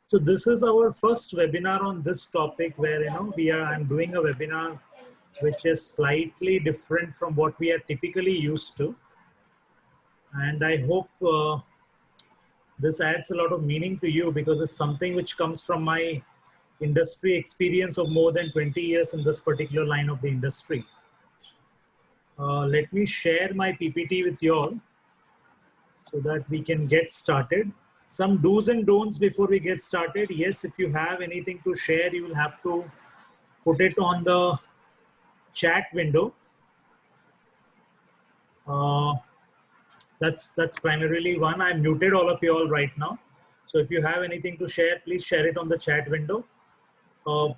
So this is our first webinar on this topic where, I'm doing a webinar which is slightly different from what we are typically used to. And I hope this adds a lot of meaning to you because it's something which comes from my industry experience of more than 20 years in this particular line of the industry. Let me share my PPT with you all so that we can get started. Some do's and don'ts before we get started. Yes, if you have anything to share, you will have to put it on the chat window. That's primarily one. I muted all of you all right now. So if you have anything to share, please share it on the chat window. So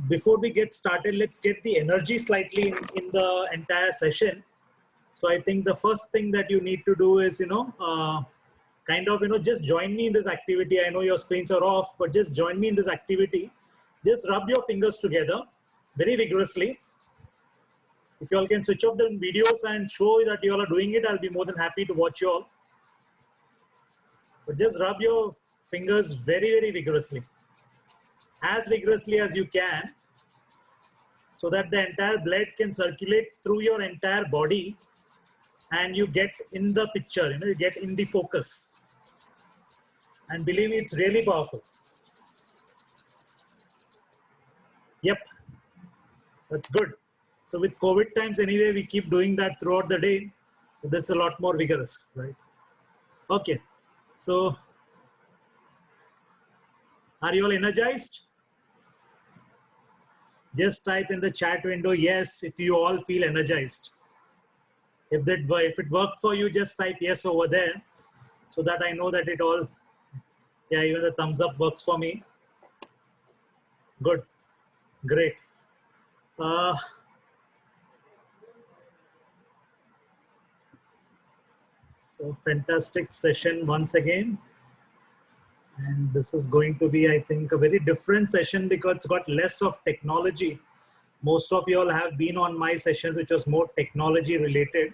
before we get started, let's get the energy slightly in the entire session. So I think the first thing that you need to do is, just join me in this activity. I know your screens are off, but just join me in this activity. Just rub your fingers together very vigorously. If you all can switch off the videos and show that you all are doing it, I'll be more than happy to watch you all. But just rub your fingers very, very vigorously. As vigorously as you can, so that the entire blood can circulate through your entire body and you get in the picture, you get in the focus. And believe me, it's really powerful. Yep, that's good. So with COVID times anyway, we keep doing that throughout the day. So that's a lot more vigorous, right? Okay, so are you all energized? Just type in the chat window, yes, if you all feel energized. If it worked for you, just type yes over there so that I know that it all, yeah, even the thumbs up works for me. Good, great. So fantastic session once again. And this is going to be, I think, a very different session because it's got less of technology. Most of you all have been on my sessions, which was more technology related.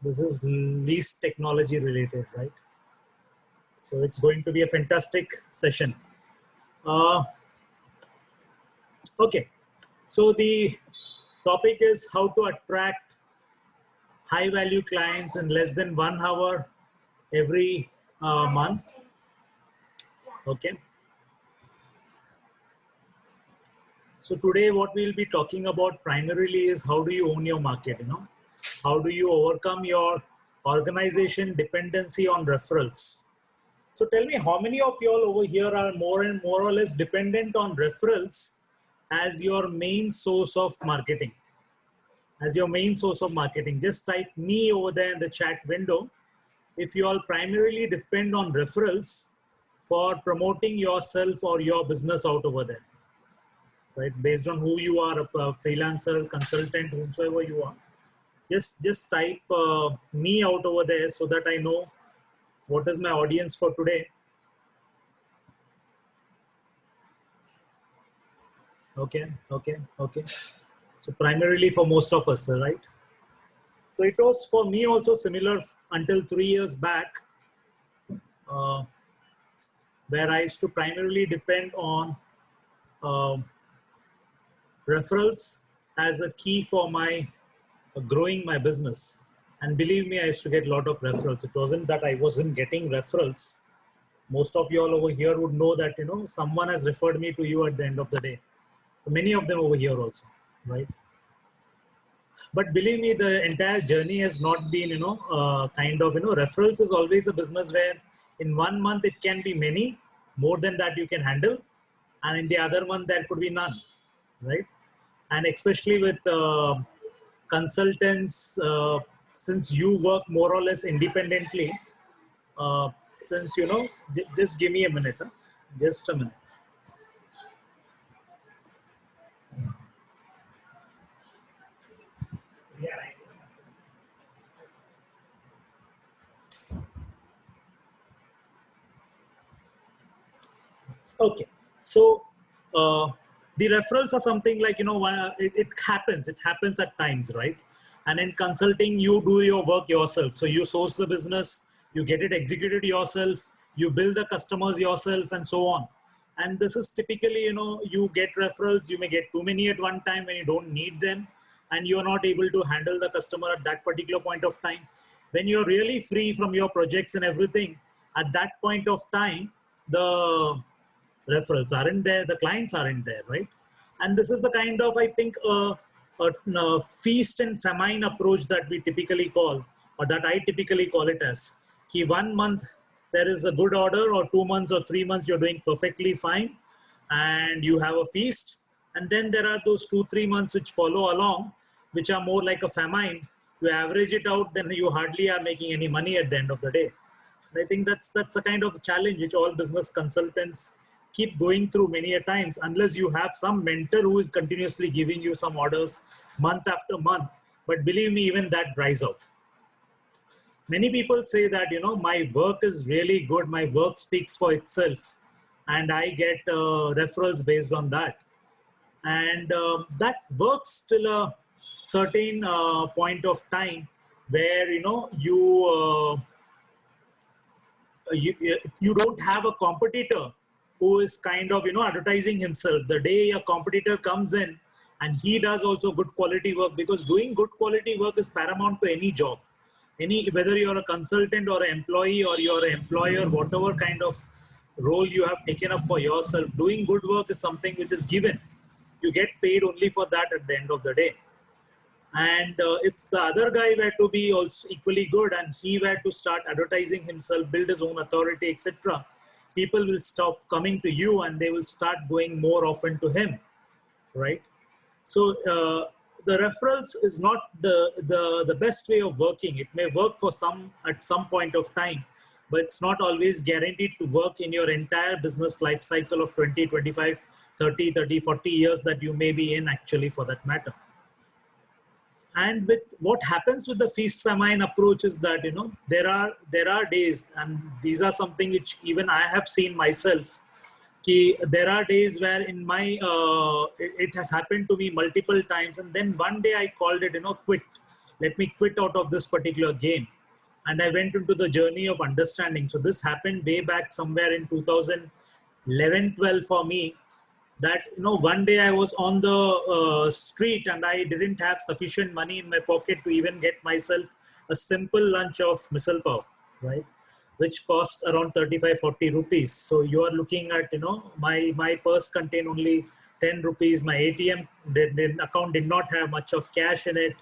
This is least technology related, right? So it's going to be a fantastic session. Okay, so the topic is how to attract high value clients in less than 1 hour every month. Okay. So today what we'll be talking about primarily is how do you own your market, How do you overcome your organization dependency on referrals? So tell me, how many of you all over here are more or less dependent on referrals as your main source of marketing? As your main source of marketing, just type me over there in the chat window. If you all primarily depend on referrals for promoting yourself or your business out over there, right? Based on who you are, a freelancer, consultant, whomsoever you are, just type me out over there so that I know what is my audience for today. Okay. So primarily for most of us, right? So it was for me also similar until 3 years back, where I used to primarily depend on referrals as a key for my growing my business. And believe me, I used to get a lot of referrals. It wasn't that I wasn't getting referrals. Most of you all over here would know that, someone has referred me to you at the end of the day. Many of them over here also, right? But believe me, the entire journey has not been, referrals is always a business where in 1 month it can be many, more than that you can handle. And in the other month, there could be none, right? And especially with consultants, since you work more or less independently, just give me a minute, just a minute. Okay, so the referrals are something like, it happens at times, right? And in consulting, you do your work yourself. So you source the business, you get it executed yourself, you build the customers yourself and so on. And this is typically, you get referrals, you may get too many at one time when you don't need them, and you're not able to handle the customer at that particular point of time. When you're really free from your projects and everything, at that point of time, the referrals aren't there, the clients aren't there, right? And this is the kind of, I think, feast and famine approach that we typically call, or that I typically call it as. Ki 1 month there is a good order, or 2 months or 3 months you're doing perfectly fine, and you have a feast. And then there are those 2-3 months which follow along, which are more like a famine. You average it out, then you hardly are making any money at the end of the day. And I think that's the kind of challenge which all business consultants keep going through many a times, unless you have some mentor who is continuously giving you some orders month after month. But believe me, even that dries out. Many people say that, my work is really good, my work speaks for itself, and I get referrals based on that. And that works till a certain point of time where, you don't have a competitor who is kind of, advertising himself. The day a competitor comes in and he does also good quality work, because doing good quality work is paramount to any job. Whether you're a consultant or an employee or you're an employer, whatever kind of role you have taken up for yourself, doing good work is something which is given. You get paid only for that at the end of the day. And if the other guy were to be also equally good and he were to start advertising himself, build his own authority, etc., people will stop coming to you and they will start going more often to him, right? So the referrals is not the best way of working. It may work for some at some point of time, but it's not always guaranteed to work in your entire business life cycle of 20, 25, 30, 40 years that you may be in, actually, for that matter. And with what happens with the feast famine approach is that, there are days, and these are something which even I have seen myself. There are days where in my it has happened to me multiple times, and then one day I called it, quit. Let me quit out of this particular game, and I went into the journey of understanding. So this happened way back somewhere in 2011-12 for me. That one day I was on the street and I didn't have sufficient money in my pocket to even get myself a simple lunch of misal pav, right? Which cost around 35-40 rupees. So you are looking at, my purse contained only 10 rupees. My ATM account did not have much of cash in it,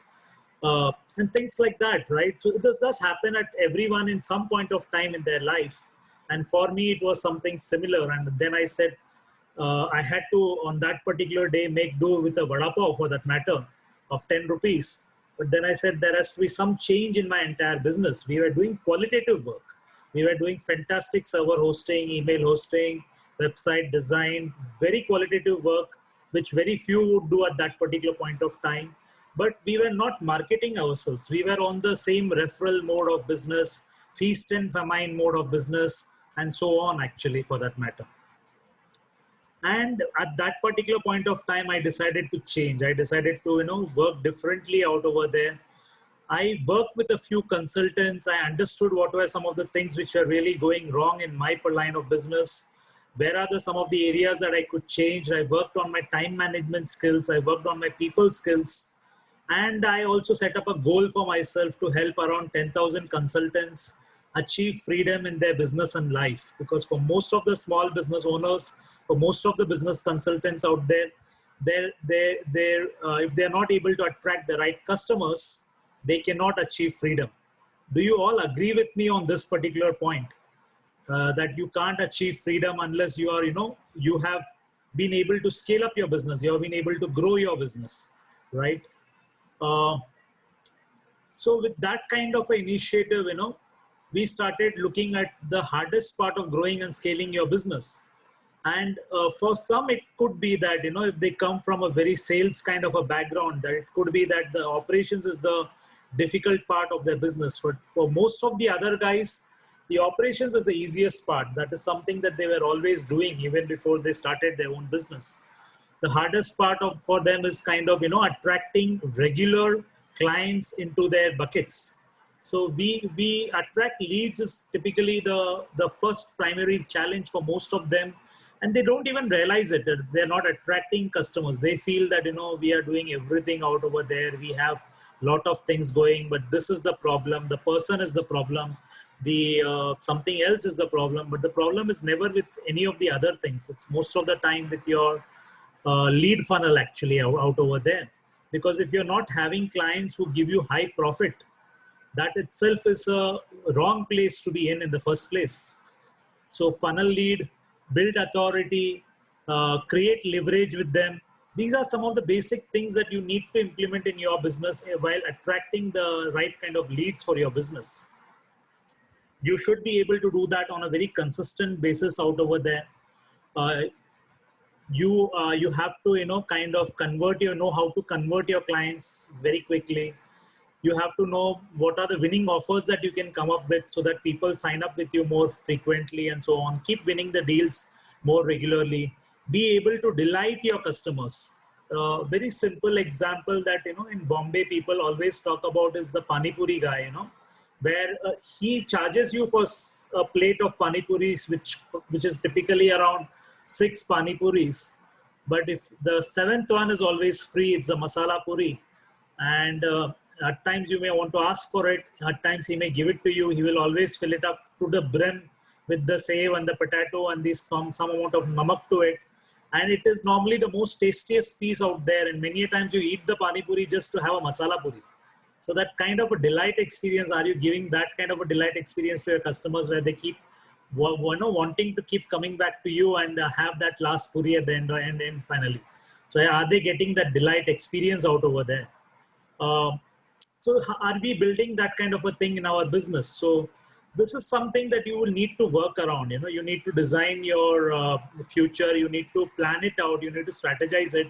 and things like that, right? So this does happen at everyone in some point of time in their life. And for me, it was something similar. And then I said, I had to, on that particular day, make do with a vada pav, for that matter, of 10 rupees. But then I said there has to be some change in my entire business. We were doing qualitative work. We were doing fantastic server hosting, email hosting, website design, very qualitative work, which very few would do at that particular point of time. But we were not marketing ourselves. We were on the same referral mode of business, feast and famine mode of business, and so on, actually, for that matter. And at that particular point of time, I decided to change. I decided to, work differently out over there. I worked with a few consultants. I understood what were some of the things which were really going wrong in my line of business. Where are some of the areas that I could change? I worked on my time management skills. I worked on my people skills. And I also set up a goal for myself to help around 10,000 consultants achieve freedom in their business and life. Because for most of the small business owners, for most of the business consultants out there, if they're not able to attract the right customers, they cannot achieve freedom. Do you all agree with me on this particular point? That you can't achieve freedom unless you are, you have been able to scale up your business. You have been able to grow your business, right? So with that kind of an initiative, we started looking at the hardest part of growing and scaling your business. And for some, it could be that, if they come from a very sales kind of a background, that it could be that the operations is the difficult part of their business. For most of the other guys, the operations is the easiest part. That is something that they were always doing even before they started their own business. The hardest part for them is kind of, attracting regular clients into their buckets. So we attract leads is typically the first primary challenge for most of them, and they don't even realize it. They're not attracting customers. They feel that we are doing everything out over there. We have lot of things going, but this is the problem. The person is the problem. The something else is the problem. But the problem is never with any of the other things. It's most of the time with your lead funnel actually out over there. Because if you're not having clients who give you high profit, that itself is a wrong place to be in the first place. So funnel lead, build authority, create leverage with them. These are some of the basic things that you need to implement in your business while attracting the right kind of leads for your business. You should be able to do that on a very consistent basis out over there. Uh, you have to kind of know how to convert your clients very quickly. You have to know what are the winning offers that you can come up with so that people sign up with you more frequently and so on. Keep winning the deals more regularly. Be able to delight your customers. Very simple example that in Bombay people always talk about is the pani puri guy, where he charges you for a plate of pani puris, which is typically around 6 pani puris. But if the seventh one is always free, it's a masala puri, and at times you may want to ask for it. At times he may give it to you. He will always fill it up to the brim with the save and the potato and this some amount of namak to it. And it is normally the most tastiest piece out there. And many a times you eat the pani puri just to have a masala puri. So that kind of a delight experience, are you giving that kind of a delight experience to your customers where they keep wanting to keep coming back to you and have that last puri at the end finally? So are they getting that delight experience out over there? So are we building that kind of a thing in our business? So this is something that you will need to work around. You need to design your future. You need to plan it out. You need to strategize it.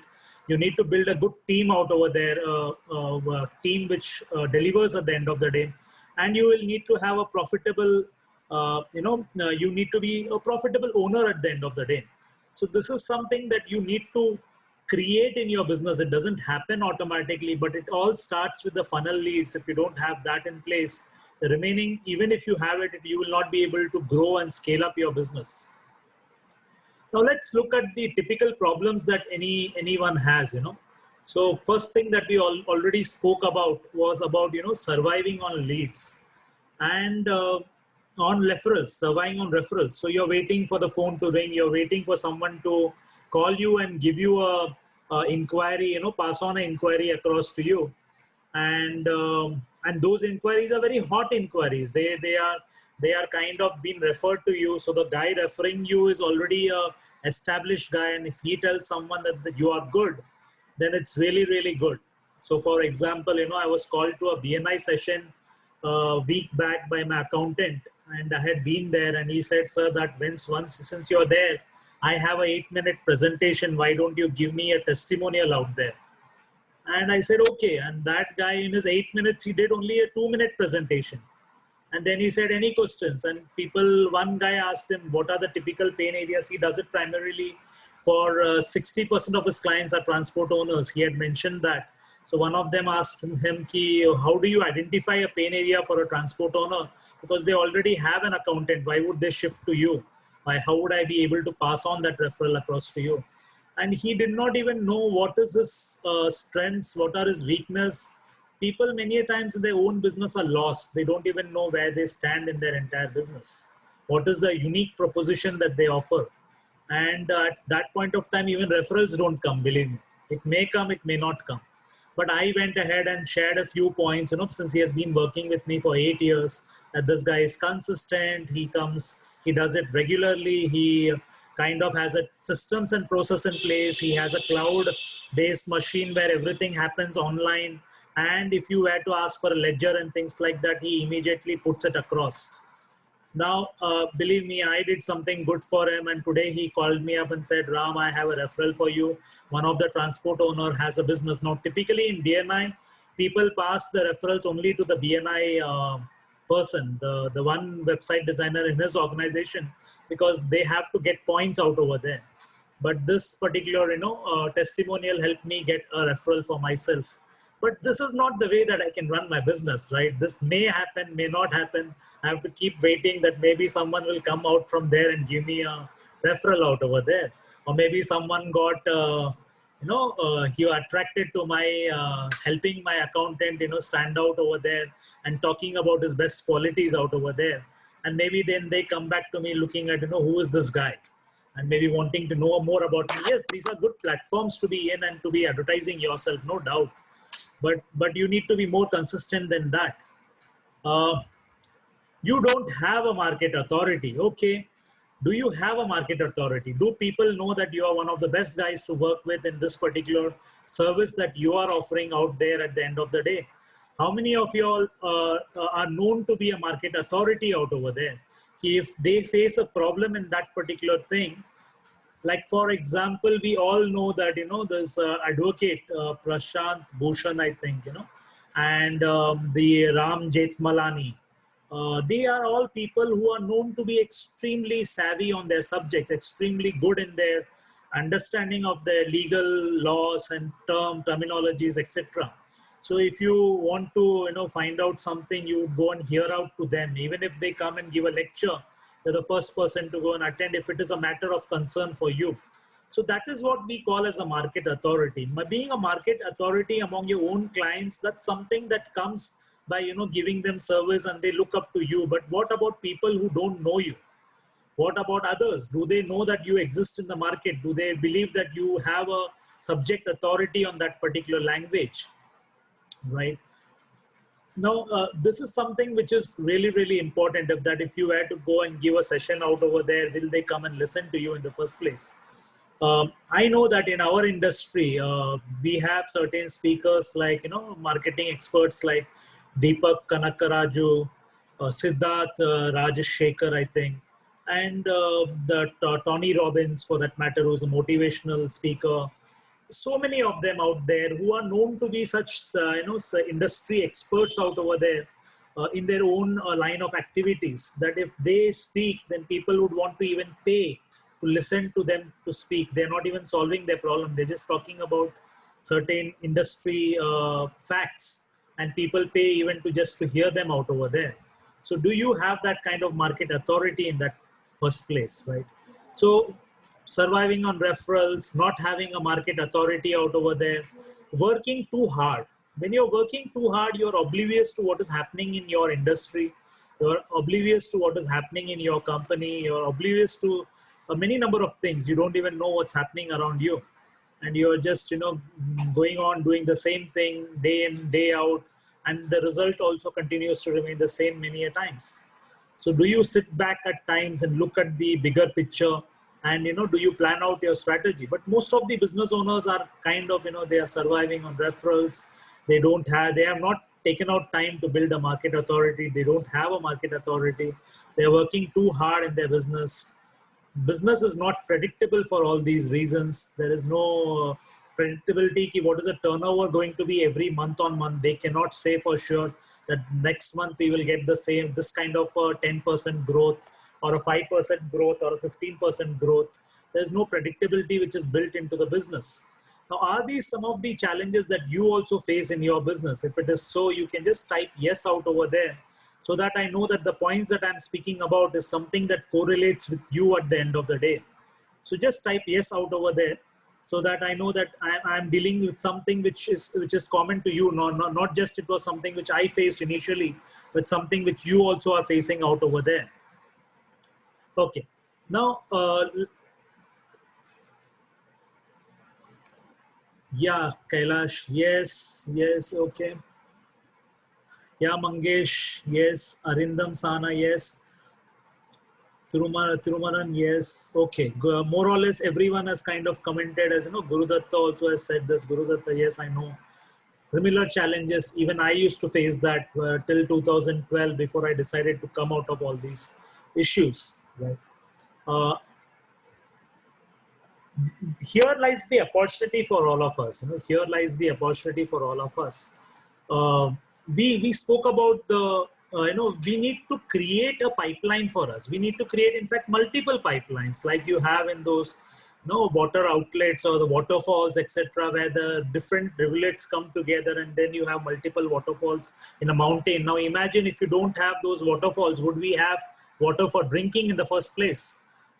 You need to build a good team out over there, a team which delivers at the end of the day. And you will need to have a profitable, you need to be a profitable owner at the end of the day. So this is something that you need to create in your business. It doesn't happen automatically, but it all starts with the funnel leads. If you don't have that in place, the remaining, even if you have it, you will not be able to grow and scale up your business. Now let's look at the typical problems that anyone has. So first thing that we already spoke about was about surviving on leads and on referrals, surviving on referrals. So you're waiting for the phone to ring. You're waiting for someone to call you and give you a inquiry, pass on an inquiry across to you. And those inquiries are very hot inquiries. They are kind of being referred to you. So the guy referring you is already a established guy, and if he tells someone that you are good, then it's really, really good. So for example, I was called to a BNI session a week back by my accountant, and I had been there, and he said, sir, that since you're there, I have a 8-minute presentation. Why don't you give me a testimonial out there? And I said, okay. And that guy in his 8 minutes, he did only a 2-minute presentation. And then he said, any questions? And one guy asked him, what are the typical pain areas? He does it primarily for 60% of his clients are transport owners. He had mentioned that. So one of them asked him, how do you identify a pain area for a transport owner? Because they already have an accountant. Why would they shift to you? How would I be able to pass on that referral across to you? And he did not even know what is his strengths, what are his weakness. People many times in their own business are lost. They don't even know where they stand in their entire business. What is the unique proposition that they offer? And at that point of time, even referrals don't come, believe me. It may come, it may not come. But I went ahead and shared a few points, since he has been working with me for 8 years, that this guy is consistent. He comes, he does it regularly. He kind of has a systems and process in place. He has a cloud-based machine where everything happens online. And if you were to ask for a ledger and things like that, he immediately puts it across. Now, believe me, I did something good for him. And today he called me up and said, Ram, I have a referral for you. One of the transport owner has a business. Now, typically in BNI, people pass the referrals only to the BNI person, the one website designer in his organization, because they have to get points out over there. But this particular, testimonial helped me get a referral for myself. But this is not the way that I can run my business, right? This may happen, may not happen. I have to keep waiting that maybe someone will come out from there and give me a referral out over there. Or maybe someone got, he attracted to my, helping my accountant, stand out over there and talking about his best qualities out over there. And maybe then they come back to me looking at, who is this guy? And maybe wanting to know more about me. Yes, these are good platforms to be in and to be advertising yourself, no doubt. But you need to be more consistent than that. Uh, you don't have a market authority. Okay. Do you have a market authority? Do people know that you are one of the best guys to work with in this particular service that you are offering out there at the end of the day? How many of you all are known to be a market authority out over there? If they face a problem in that particular thing, like for example, we all know that there's advocate Prashant Bhushan, I think, and the Ram Jethmalani. They are all people who are known to be extremely savvy on their subjects, extremely good in their understanding of the legal laws and terminologies, etc. So if you want to find out something, you would go and hear out to them. Even if they come and give a lecture, they're the first person to go and attend if it is a matter of concern for you. So that is what we call as a market authority. Being a market authority among your own clients, that's something that comes by giving them service and they look up to you. But what about people who don't know you? What about others? Do they know that you exist in the market? Do they believe that you have a subject authority on that particular language? Right? Now, this is something which is really, really important. If you were to go and give a session out over there, will they come and listen to you in the first place? I know that in our industry, we have certain speakers like, marketing experts like Deepak Kanakaraju, Siddharth Rajesh Shekhar, I think, and Tony Robbins, for that matter, who's a motivational speaker. So many of them out there who are known to be such, industry experts out over there in their own line of activities, that if they speak, then people would want to even pay to listen to them to speak. They're not even solving their problem. They're just talking about certain industry facts, and people pay even to just to hear them out over there. So do you have that kind of market authority in that first place, right? So surviving on referrals, not having a market authority out over there, working too hard. When you're working too hard, you're oblivious to what is happening in your industry. You're oblivious to what is happening in your company. You're oblivious to many number of things. You don't even know what's happening around you. And you're just, going on doing the same thing day in, day out. And the result also continues to remain the same many a times. So do you sit back at times and look at the bigger picture and, do you plan out your strategy? But most of the business owners are kind of, they are surviving on referrals. They have not taken out time to build a market authority. They don't have a market authority. They're working too hard in their business. Business is not predictable for all these reasons. There is no predictability. What is the turnover going to be every month on month? They cannot say for sure that next month we will get this kind of 10% growth or a 5% growth or a 15% growth. There's no predictability which is built into the business. Now, are these some of the challenges that you also face in your business? If it is so, you can just type yes out over there, so that I know that the points that I'm speaking about is something that correlates with you at the end of the day. So just type yes out over there, so that I know that I'm dealing with something which is common to you. Not just it was something which I faced initially, but something which you also are facing out over there. Okay. Now, yeah, Kailash, yes, okay. Yeah, Mangesh, yes. Arindam Sana, yes. Thirumaran, yes. Okay. More or less everyone has kind of commented, as Guru Datta also has said this. Guru Datta, yes, I know. Similar challenges. Even I used to face that till 2012 before I decided to come out of all these issues. Right. Uh, Here lies the opportunity for all of us. Here lies the opportunity for all of us. Uh, we spoke about the we need to create a pipeline for us. We need to create, in fact, multiple pipelines like you have in those no water outlets or the waterfalls, etc., where the different rivulets come together, and then you have multiple waterfalls in a mountain. Now imagine if you don't have those waterfalls, would we have water for drinking in the first place?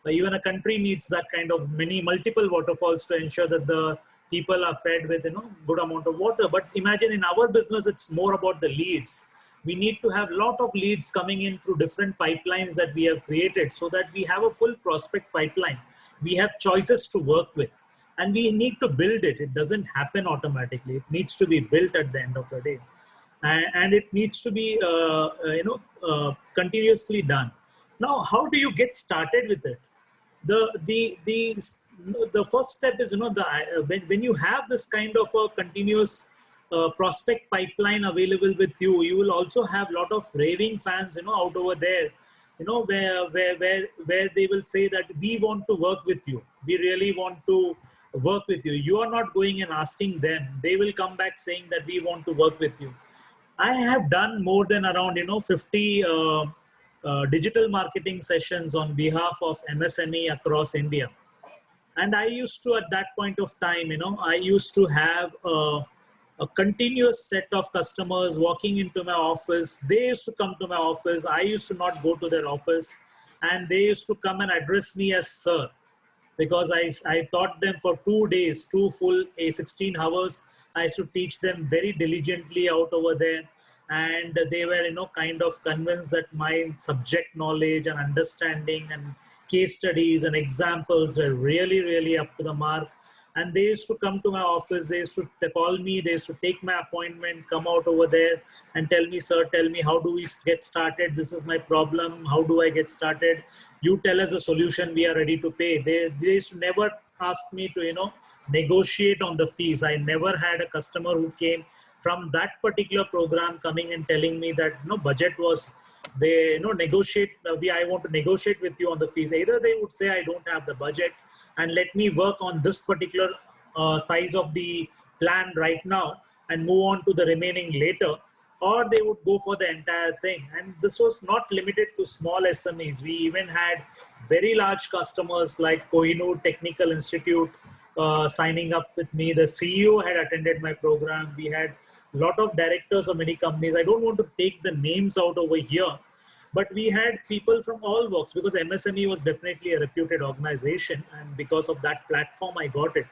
Even a country needs that kind of many multiple waterfalls to ensure that the people are fed with good amount of water. But imagine in our business, it's more about the leads. We need to have lot of leads coming in through different pipelines that we have created, so that we have a full prospect pipeline. We have choices to work with, and we need to build it. It doesn't happen automatically. It needs to be built at the end of the day, and it needs to be continuously done. Now, how do you get started with it? The first step is, when you have this kind of a continuous prospect pipeline available with you, you will also have a lot of raving fans out over there, where they will say that we want to work with you, we really want to work with you. You are not going and asking them, they will come back saying that we want to work with you. I have done more than around 50 digital marketing sessions on behalf of MSME across India. And I used to, at that point of time, I used to have a continuous set of customers walking into my office. They used to come to my office. I used to not go to their office, and they used to come and address me as sir, because I taught them for 2 days, two full 16 hours. I used to teach them very diligently out over there. And they were, kind of convinced that my subject knowledge and understanding and case studies and examples were really, really up to the mark. And they used to come to my office, they used to call me, they used to take my appointment, come out over there and tell me, sir, tell me, how do we get started? This is my problem. How do I get started? You tell us a solution, we are ready to pay. They used to never ask me to, negotiate on the fees. I never had a customer who came from that particular program coming and telling me that budget was, they negotiate, I want to negotiate with you on the fees. Either they would say, I don't have the budget and let me work on this particular size of the plan right now and move on to the remaining later, or they would go for the entire thing. And this was not limited to small SMEs. We even had very large customers like Kohinoor Technical Institute signing up with me. The CEO had attended my program. We had a lot of directors of many companies. I don't want to take the names out over here, but we had people from all walks, because MSME was definitely a reputed organization, and because of that platform, I got it.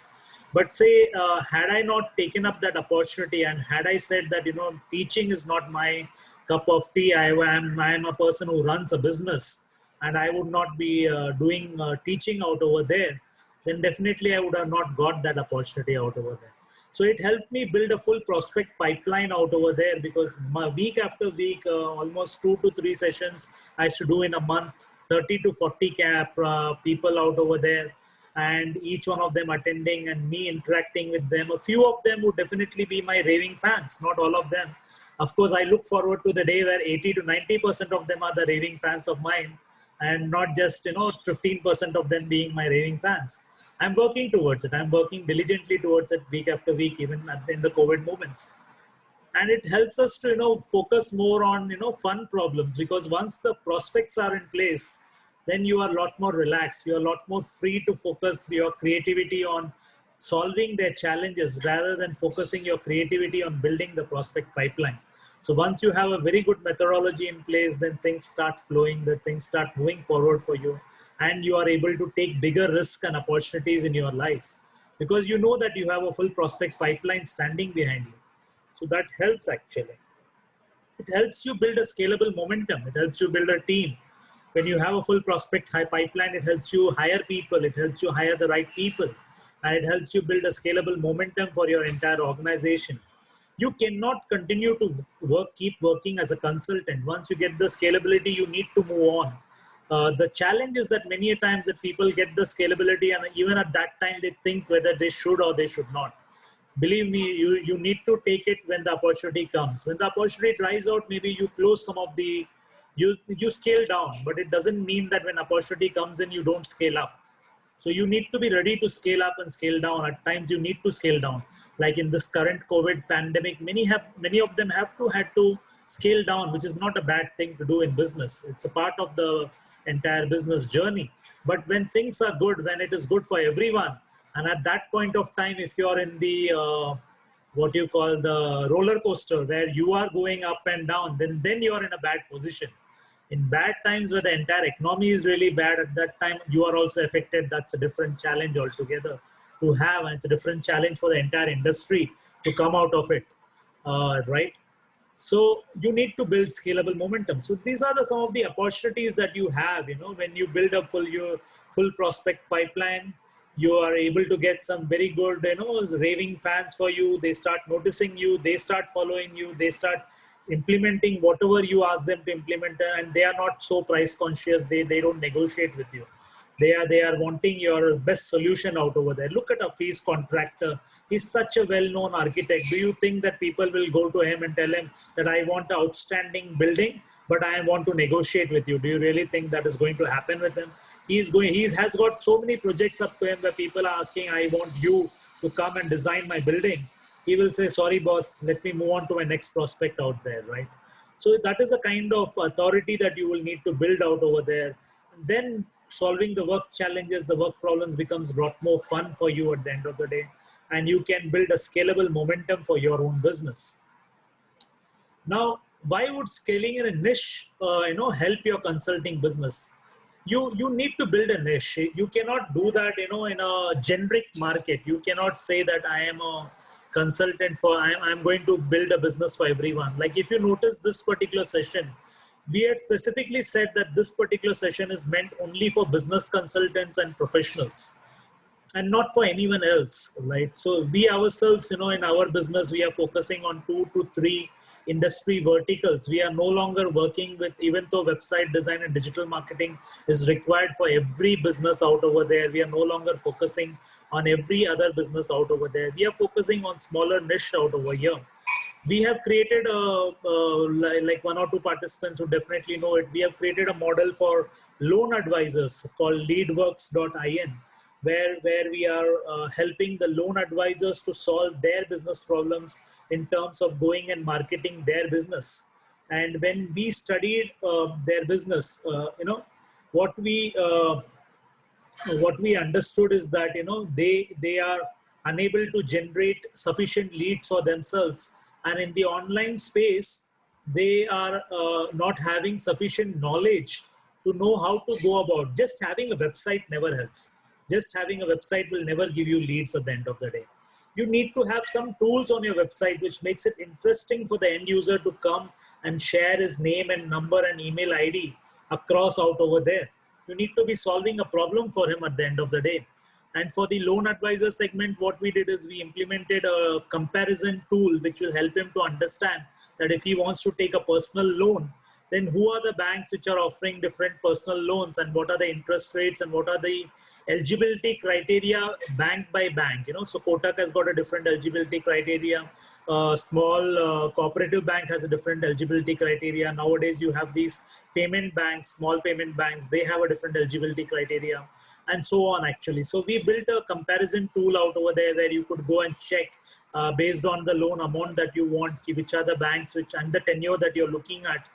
But say, had I not taken up that opportunity, and had I said that, teaching is not my cup of tea, I am a person who runs a business, and I would not be doing teaching out over there, then definitely I would have not got that opportunity out over there. So it helped me build a full prospect pipeline out over there, because week after week, almost 2 to 3 sessions I used to do in a month, 30 to 40 people out over there, and each one of them attending and me interacting with them. A few of them would definitely be my raving fans, not all of them. Of course, I look forward to the day where 80 to 90% of them are the raving fans of mine, and not just 15% of them being my raving fans. I'm working towards it. I'm working diligently towards it week after week, even in the COVID moments. And it helps us to focus more on fun problems, because once the prospects are in place, then you are a lot more relaxed. You are a lot more free to focus your creativity on solving their challenges, rather than focusing your creativity on building the prospect pipeline. So once you have a very good methodology in place, then things start flowing, the things start moving forward for you, and you are able to take bigger risks and opportunities in your life, because you know that you have a full prospect pipeline standing behind you. So that helps actually. It helps you build a scalable momentum. It helps you build a team. When you have a full prospect high pipeline, it helps you hire people. It helps you hire the right people. And it helps you build a scalable momentum for your entire organization. You cannot continue to keep working as a consultant. Once you get the scalability, you need to move on. The challenge is that many times that people get the scalability, and even at that time, they think whether they should or they should not. Believe me, you need to take it when the opportunity comes. When the opportunity dries out, maybe you close some of the, you scale down, but it doesn't mean that when opportunity comes in, you don't scale up. So you need to be ready to scale up and scale down. At times you need to scale down. Like in this current COVID pandemic, many of them had to scale down, which is not a bad thing to do in business. It's a part of the entire business journey. But when things are good, when it is good for everyone, and at that point of time, if you are in the what you call the roller coaster where you are going up and down, then you are in a bad position. In bad times where the entire economy is really bad, at that time you are also affected. That's a different challenge altogether to have, and it's a different challenge for the entire industry to come out of it, right? So you need to build scalable momentum. So these are some of the opportunities that you have, when you build up your full prospect pipeline. You are able to get some very good, raving fans for you. They start noticing you, they start following you, they start implementing whatever you ask them to implement, and they are not so price conscious. They don't negotiate with you. They are wanting your best solution out over there. Look at a fees contractor. He's such a well-known architect. Do you think that people will go to him and tell him that I want an outstanding building, but I want to negotiate with you? Do you really think that is going to happen with him? He has got so many projects up to him where people are asking, I want you to come and design my building. He will say, sorry boss, let me move on to my next prospect out there, right? So that is a kind of authority that you will need to build out over there. Then solving the work challenges, the work problems becomes a lot more fun for you at the end of the day. And you can build a scalable momentum for your own business. Now, why would scaling in a niche, help your consulting business? You need to build a niche. You cannot do that, in a generic market. You cannot say that I am a consultant I'm going to build a business for everyone. Like if you notice this particular session, we had specifically said that this particular session is meant only for business consultants and professionals, and not for anyone else, right? So we ourselves, in our business, we are focusing on 2 to 3 industry verticals. We are no longer working with, even though website design and digital marketing is required for every business out over there, we are no longer focusing on every other business out over there. We are focusing on smaller niche out over here. We have created like 1 or 2 participants who definitely know it. We have created a model for loan advisors called leadworks.in, where we are helping the loan advisors to solve their business problems in terms of going and marketing their business. And when we studied their business, what we uh, what we understood is that they are unable to generate sufficient leads for themselves, and in the online space they are not having sufficient knowledge to know how to go about. Just having a website never helps. Just having a website will never give you leads at the end of the day. You need to have some tools on your website which makes it interesting for the end user to come and share his name and number and email ID across out over there. You need to be solving a problem for him at the end of the day. And for the loan advisor segment, what we did is we implemented a comparison tool which will help him to understand that if he wants to take a personal loan, then who are the banks which are offering different personal loans, and what are the interest rates, and what are the eligibility criteria bank by bank. So Kotak has got a different eligibility criteria. Small cooperative bank has a different eligibility criteria. Nowadays, you have these payment banks, small payment banks, they have a different eligibility criteria, and so on actually. So we built a comparison tool out over there where you could go and check based on the loan amount that you want, which are the banks and the tenure that you're looking at,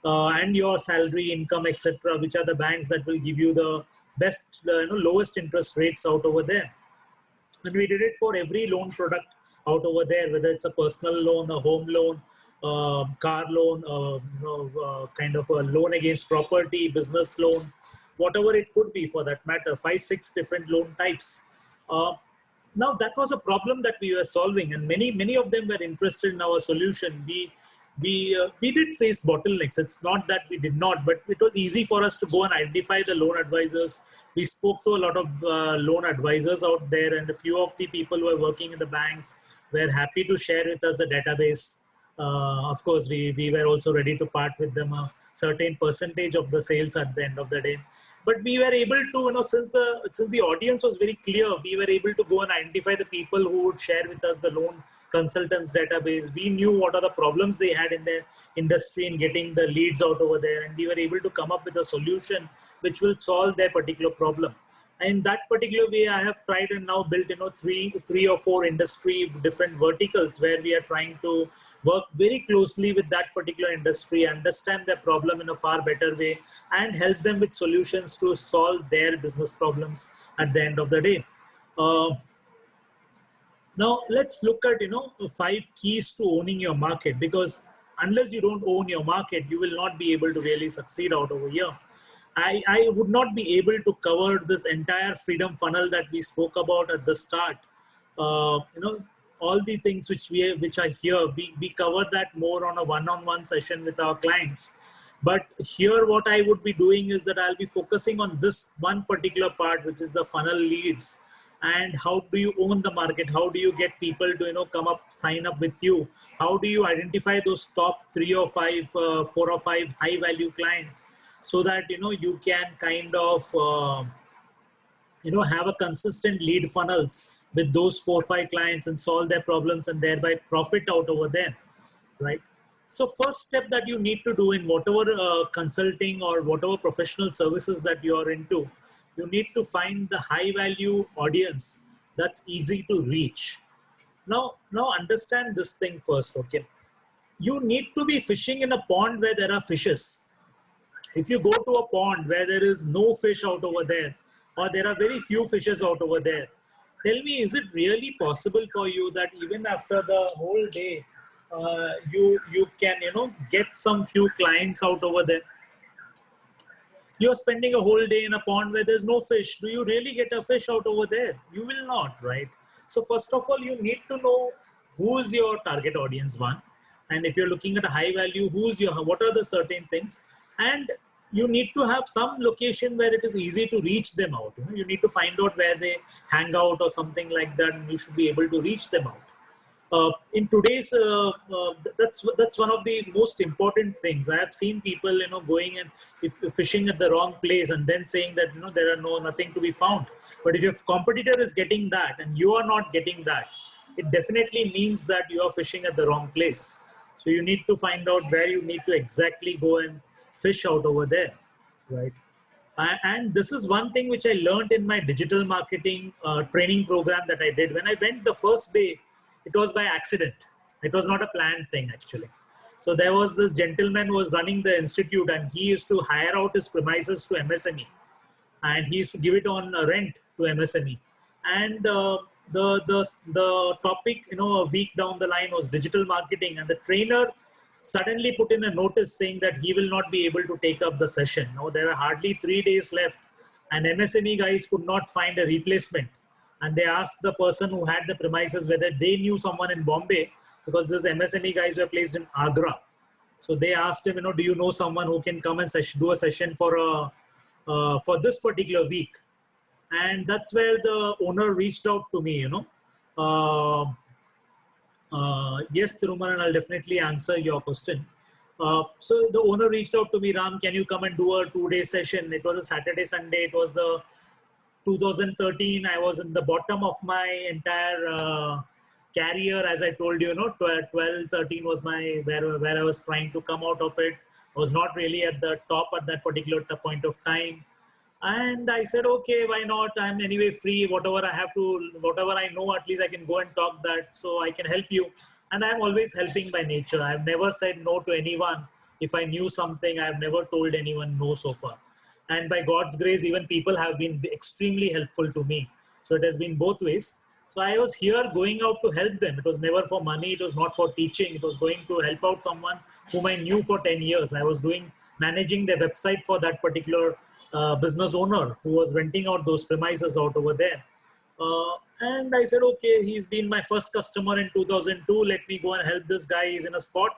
and your salary, income, etc., which are the banks that will give you the best, lowest interest rates out over there. And we did it for every loan product out over there, whether it's a personal loan, a home loan, car loan, kind of a loan against property, business loan, whatever it could be for that matter, 5, 6 different loan types. Now that was a problem that we were solving, and many of them were interested in our solution. We did face bottlenecks. It's not that we did not, but it was easy for us to go and identify the loan advisors. We spoke to a lot of loan advisors out there, and a few of the people who are working in the banks were happy to share with us the database. Of course, we were also ready to part with them a certain percentage of the sales at the end of the day. But we were able to, since the audience was very clear, we were able to go and identify the people who would share with us the loan consultants database. We knew what are the problems they had in their industry in getting the leads out over there, and we were able to come up with a solution which will solve their particular problem. And in that particular way, I have tried and now built, three or four industry different verticals where we are trying to work very closely with that particular industry, understand their problem in a far better way, and help them with solutions to solve their business problems at the end of the day. Uh, Now let's look at 5 keys to owning your market, because unless you don't own your market, you will not be able to really succeed out over here. I would not be able to cover this entire freedom funnel that we spoke about at the start. All the things which are here, we cover that more on a one-on-one session with our clients. But here what I would be doing is that I'll be focusing on this one particular part, which is the funnel leads. And how do you own the market? How do you get people to come up, sign up with you? How do you identify those top 3 or 5, 4 or 5 high value clients, so that you can kind of have a consistent lead funnels with those 4 or 5 clients and solve their problems and thereby profit out over there, right? So first step that you need to do in whatever consulting or whatever professional services that you are into, you need to find the high value audience that's easy to reach. Now understand this thing first, okay? You need to be fishing in a pond where there are fishes. If you go to a pond where there is no fish out over there, or there are very few fishes out over there, tell me, is it really possible for you that even after the whole day, you can get some few clients out over there? You're spending a whole day in a pond where there's no fish. Do you really get a fish out over there? You will not, right? So first of all, you need to know who is your target audience, one. And if you're looking at a high value, what are the certain things? And you need to have some location where it is easy to reach them out. You need to find out where they hang out or something like that, and you should be able to reach them out. In today's that's one of the most important things. I have seen people going and fishing at the wrong place and then saying that there are nothing to be found. But if your competitor is getting that and you are not getting that, it definitely means that you are fishing at the wrong place. So you need to find out where you need to exactly go and fish out over there, right? And this is one thing which I learned in my digital marketing training program that I did. When I went the first day, it was by accident. It was not a planned thing, actually. So there was this gentleman who was running the institute, and he used to hire out his premises to MSME, and he used to give it on rent to MSME. And the topic, a week down the line, was digital marketing, and the trainer suddenly put in a notice saying that he will not be able to take up the session. Now there were hardly 3 days left, and MSME guys could not find a replacement. And they asked the person who had the premises whether they knew someone in Bombay, because these MSME guys were placed in Agra. So they asked him, do you know someone who can come and do a session for this particular week? And that's where the owner reached out to me, yes, Thirumaran, I'll definitely answer your question. So the owner reached out to me, Ram, can you come and do a 2-day session? It was a Saturday, Sunday. It was the 2013. I was in the bottom of my entire career, as I told you, 12, 13 was where I was trying to come out of it. I was not really at the top at that particular point of time. And I said, okay, why not? I'm anyway free. Whatever I know, at least I can go and talk that, so I can help you. And I'm always helping by nature. I've never said no to anyone. If I knew something, I've never told anyone no so far. And by God's grace, even people have been extremely helpful to me. So it has been both ways. So I was here going out to help them. It was never for money. It was not for teaching. It was going to help out someone whom I knew for 10 years. I was managing their website for that particular business owner who was renting out those premises out over there. And I said, okay, he's been my first customer in 2002. Let me go and help this guy. He's in a spot.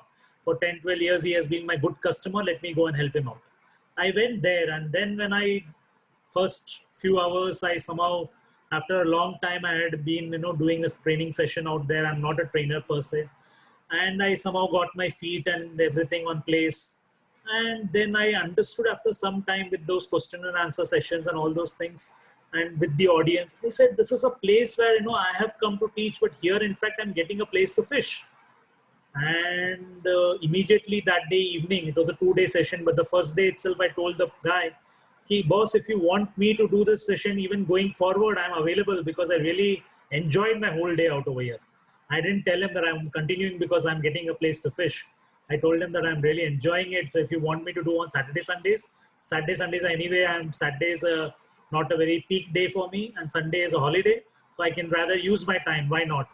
For 10, 12 years, he has been my good customer. Let me go and help him out. I went there, and then when first few hours, I somehow, after a long time, I had been, doing this training session out there. I'm not a trainer per se. And I somehow got my feet and everything on place. And then I understood after some time with those question and answer sessions and all those things, and with the audience, I said, this is a place where, I have come to teach, but here, in fact, I'm getting a place to fish. And immediately that day evening, it was a 2-day session, but the first day itself, I told the guy, hey, boss, if you want me to do this session, even going forward, I'm available, because I really enjoyed my whole day out over here. I didn't tell him that I'm continuing because I'm getting a place to fish. I told him that I'm really enjoying it. So if you want me to do on Saturday, Sundays anyway, Saturday is not a very peak day for me, and Sunday is a holiday. So I can rather use my time. Why not?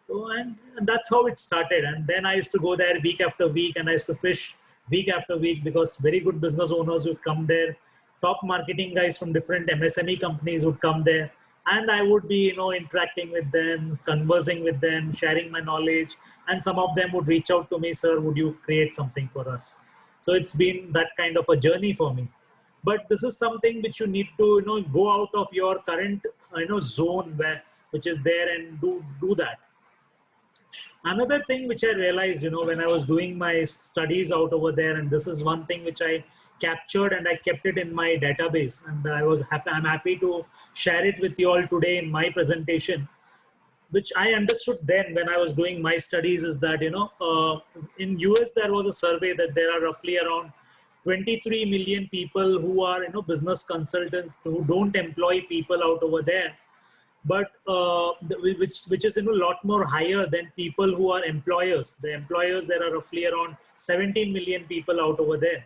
So, and that's how it started. And then I used to go there week after week, and I used to fish week after week because very good business owners would come there. Top marketing guys from different MSME companies would come there. And I would be, interacting with them, conversing with them, sharing my knowledge. And some of them would reach out to me, sir, would you create something for us? So it's been that kind of a journey for me. But this is something which you need to, go out of your current, zone which is there, and do that. Another thing which I realized, when I was doing my studies out over there, and this is one thing which I captured and I kept it in my database, and I'm happy to share it with you all today in my presentation, which I understood then when I was doing my studies, is that, in US, there was a survey that there are roughly around 23 million people who are, business consultants who don't employ people out over there, but which is, a lot more higher than people who are employers. The employers, there are roughly around 17 million people out over there.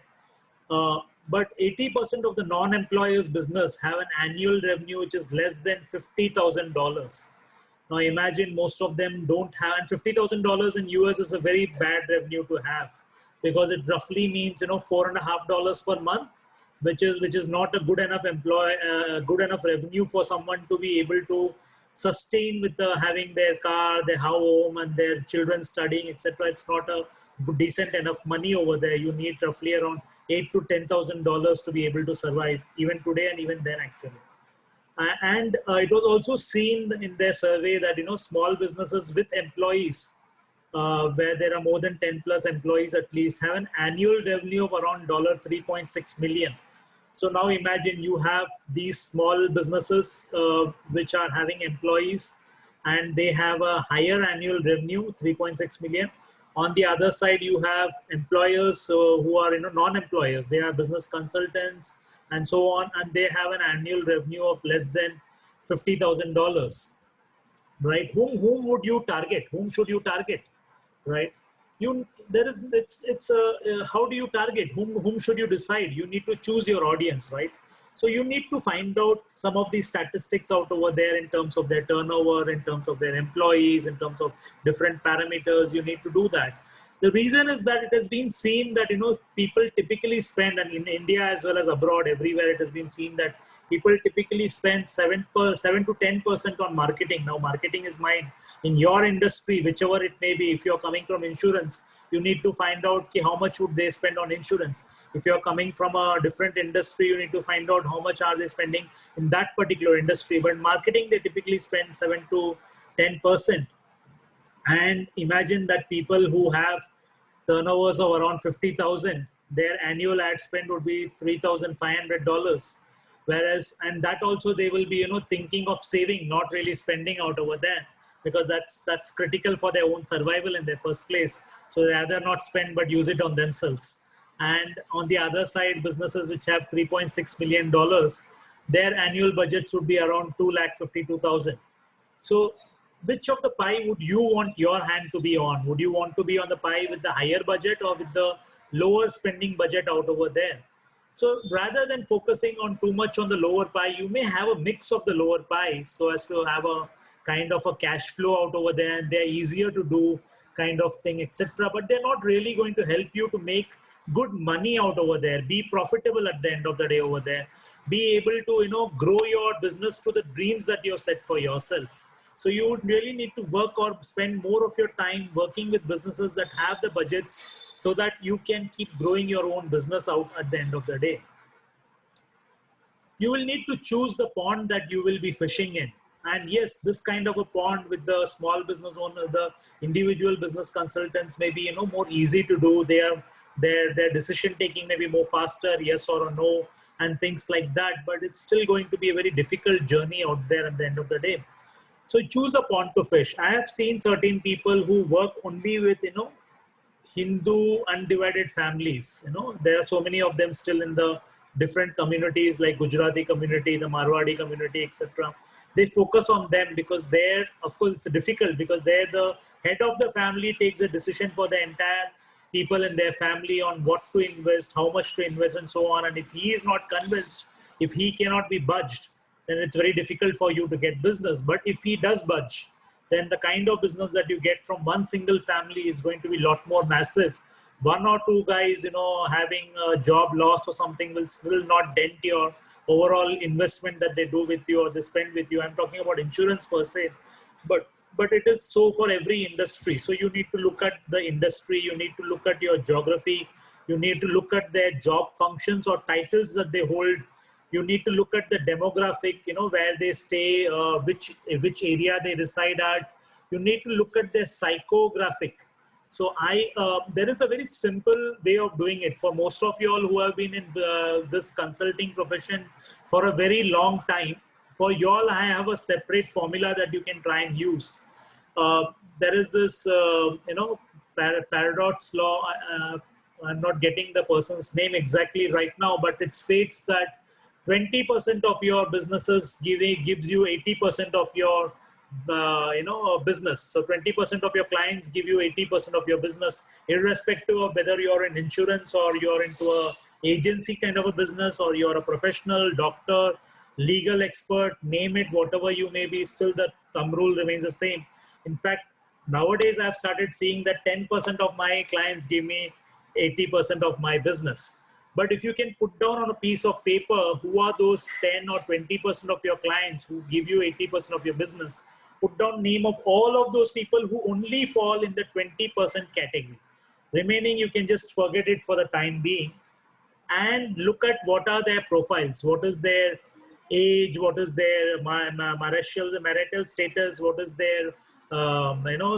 But 80% of the non-employers business have an annual revenue which is less than $50,000. Now imagine most of them don't have, and $50,000 in US is a very bad revenue to have, because it roughly means, $4.50 per month, which is not a good enough good enough revenue for someone to be able to sustain with having their car, their home, and their children studying, etc. It's not a decent enough money over there. You need roughly around $8,000 to $10,000 to be able to survive, even today and even then actually. And it was also seen in their survey that, small businesses with employees, where there are more than 10 plus employees at least, have an annual revenue of around $3.6 million. So now imagine you have these small businesses which are having employees, and they have a higher annual revenue, 3.6 million. On the other side, you have employers who are, non-employers. They are business consultants and so on, and they have an annual revenue of less than $50,000, right? Whom would you target? Whom should you target, right? How do you target? Whom should you decide? You need to choose your audience, right? So you need to find out some of these statistics out over there in terms of their turnover, in terms of their employees, in terms of different parameters. You need to do that. The reason is that it has been seen that, people typically spend, and in India as well as abroad, everywhere it has been seen that people typically spend 7 to 10% on marketing. Now, marketing is mine. In your industry, whichever it may be, if you're coming from insurance, you need to find out how much would they spend on insurance. If you're coming from a different industry, you need to find out how much are they spending in that particular industry. But marketing, they typically spend 7 to 10%. And imagine that people who have turnovers of around 50,000, their annual ad spend would be $3,500. Whereas, and that also they will be, thinking of saving, not really spending out over there, because that's critical for their own survival in their first place. So they rather not spend but use it on themselves. And on the other side, businesses which have $3.6 million, their annual budgets would be around 2,52,000. So which of the pie would you want your hand to be on? Would you want to be on the pie with the higher budget or with the lower spending budget out over there? So rather than focusing on too much on the lower pie, you may have a mix of the lower pie so as to have a kind of a cash flow out over there, and they're easier to do kind of thing, etc. But they're not really going to help you to make good money out over there, be profitable at the end of the day over there, be able to, grow your business to the dreams that you've set for yourself. So you would really need to work or spend more of your time working with businesses that have the budgets so that you can keep growing your own business out at the end of the day. You will need to choose the pond that you will be fishing in. And yes, this kind of a pond with the small business owner, the individual business consultants may be, more easy to do. Their decision taking may be more faster, yes or no, and things like that. But it's still going to be a very difficult journey out there at the end of the day. So choose a pond to fish. I have seen certain people who work only with, Hindu undivided families. There are so many of them still in the different communities like Gujarati community, the Marwadi community, etc. they focus on them, because they're, of course it's difficult, because they're the head of the family, takes a decision for the entire people in their family on what to invest, how much to invest, and so on. And if he is not convinced, if he cannot be budged, then it's very difficult for you to get business. But if he does budge, then the kind of business that you get from one single family is going to be a lot more massive. One or two guys, having a job loss or something will not dent your overall investment that they do with you or they spend with you. I'm talking about insurance per se, but it is so for every industry. So you need to look at the industry, you need to look at your geography, you need to look at their job functions or titles that they hold. You need to look at the demographic, where they stay, which area they reside at. You need to look at their psychographic. So there is a very simple way of doing it for most of you all who have been in this consulting profession for a very long time. For you all, I have a separate formula that you can try and use. There is this, paradox law. I'm not getting the person's name exactly right now, but it states that 20% of your businesses gives you 80% of your business. So 20% of your clients give you 80% of your business, irrespective of whether you're in insurance or you're into a agency kind of a business, or you're a professional doctor, legal expert, name it, whatever you may be, still the thumb rule remains the same. In fact, nowadays I've started seeing that 10% of my clients give me 80% of my business. But if you can put down on a piece of paper who are those 10 or 20% of your clients who give you 80% of your business, put down name of all of those people who only fall in the 20% category. Remaining, you can just forget it for the time being, and look at what are their profiles, what is their age, what is their marital status, what is their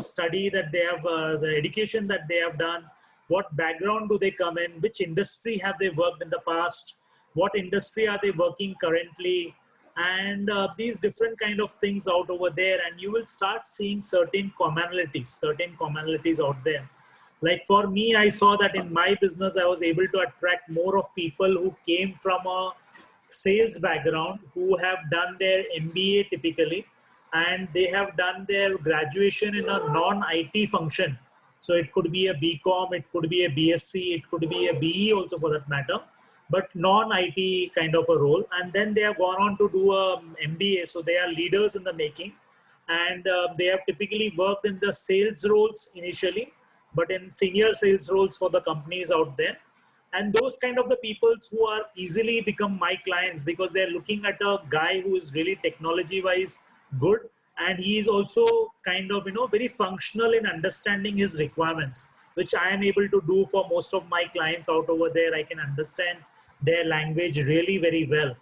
study that they have, the education that they have done, what background do they come in, which industry have they worked in the past, what industry are they working currently, and these different kind of things out over there, and you will start seeing certain commonalities out there. Like for me, I saw that in my business, I was able to attract more of people who came from a sales background, who have done their MBA typically, and they have done their graduation in a non-IT function. So it could be a BCom, it could be a BSc, it could be a BE also for that matter, but non-IT kind of a role. And then they have gone on to do a MBA. So they are leaders in the making, and they have typically worked in the sales roles initially, but in senior sales roles for the companies out there. And those kind of the people who are easily become my clients, because they're looking at a guy who is really technology wise good, and he is also kind of very functional in understanding his requirements, which I am able to do for most of my clients out over there. I can understand their language really very well,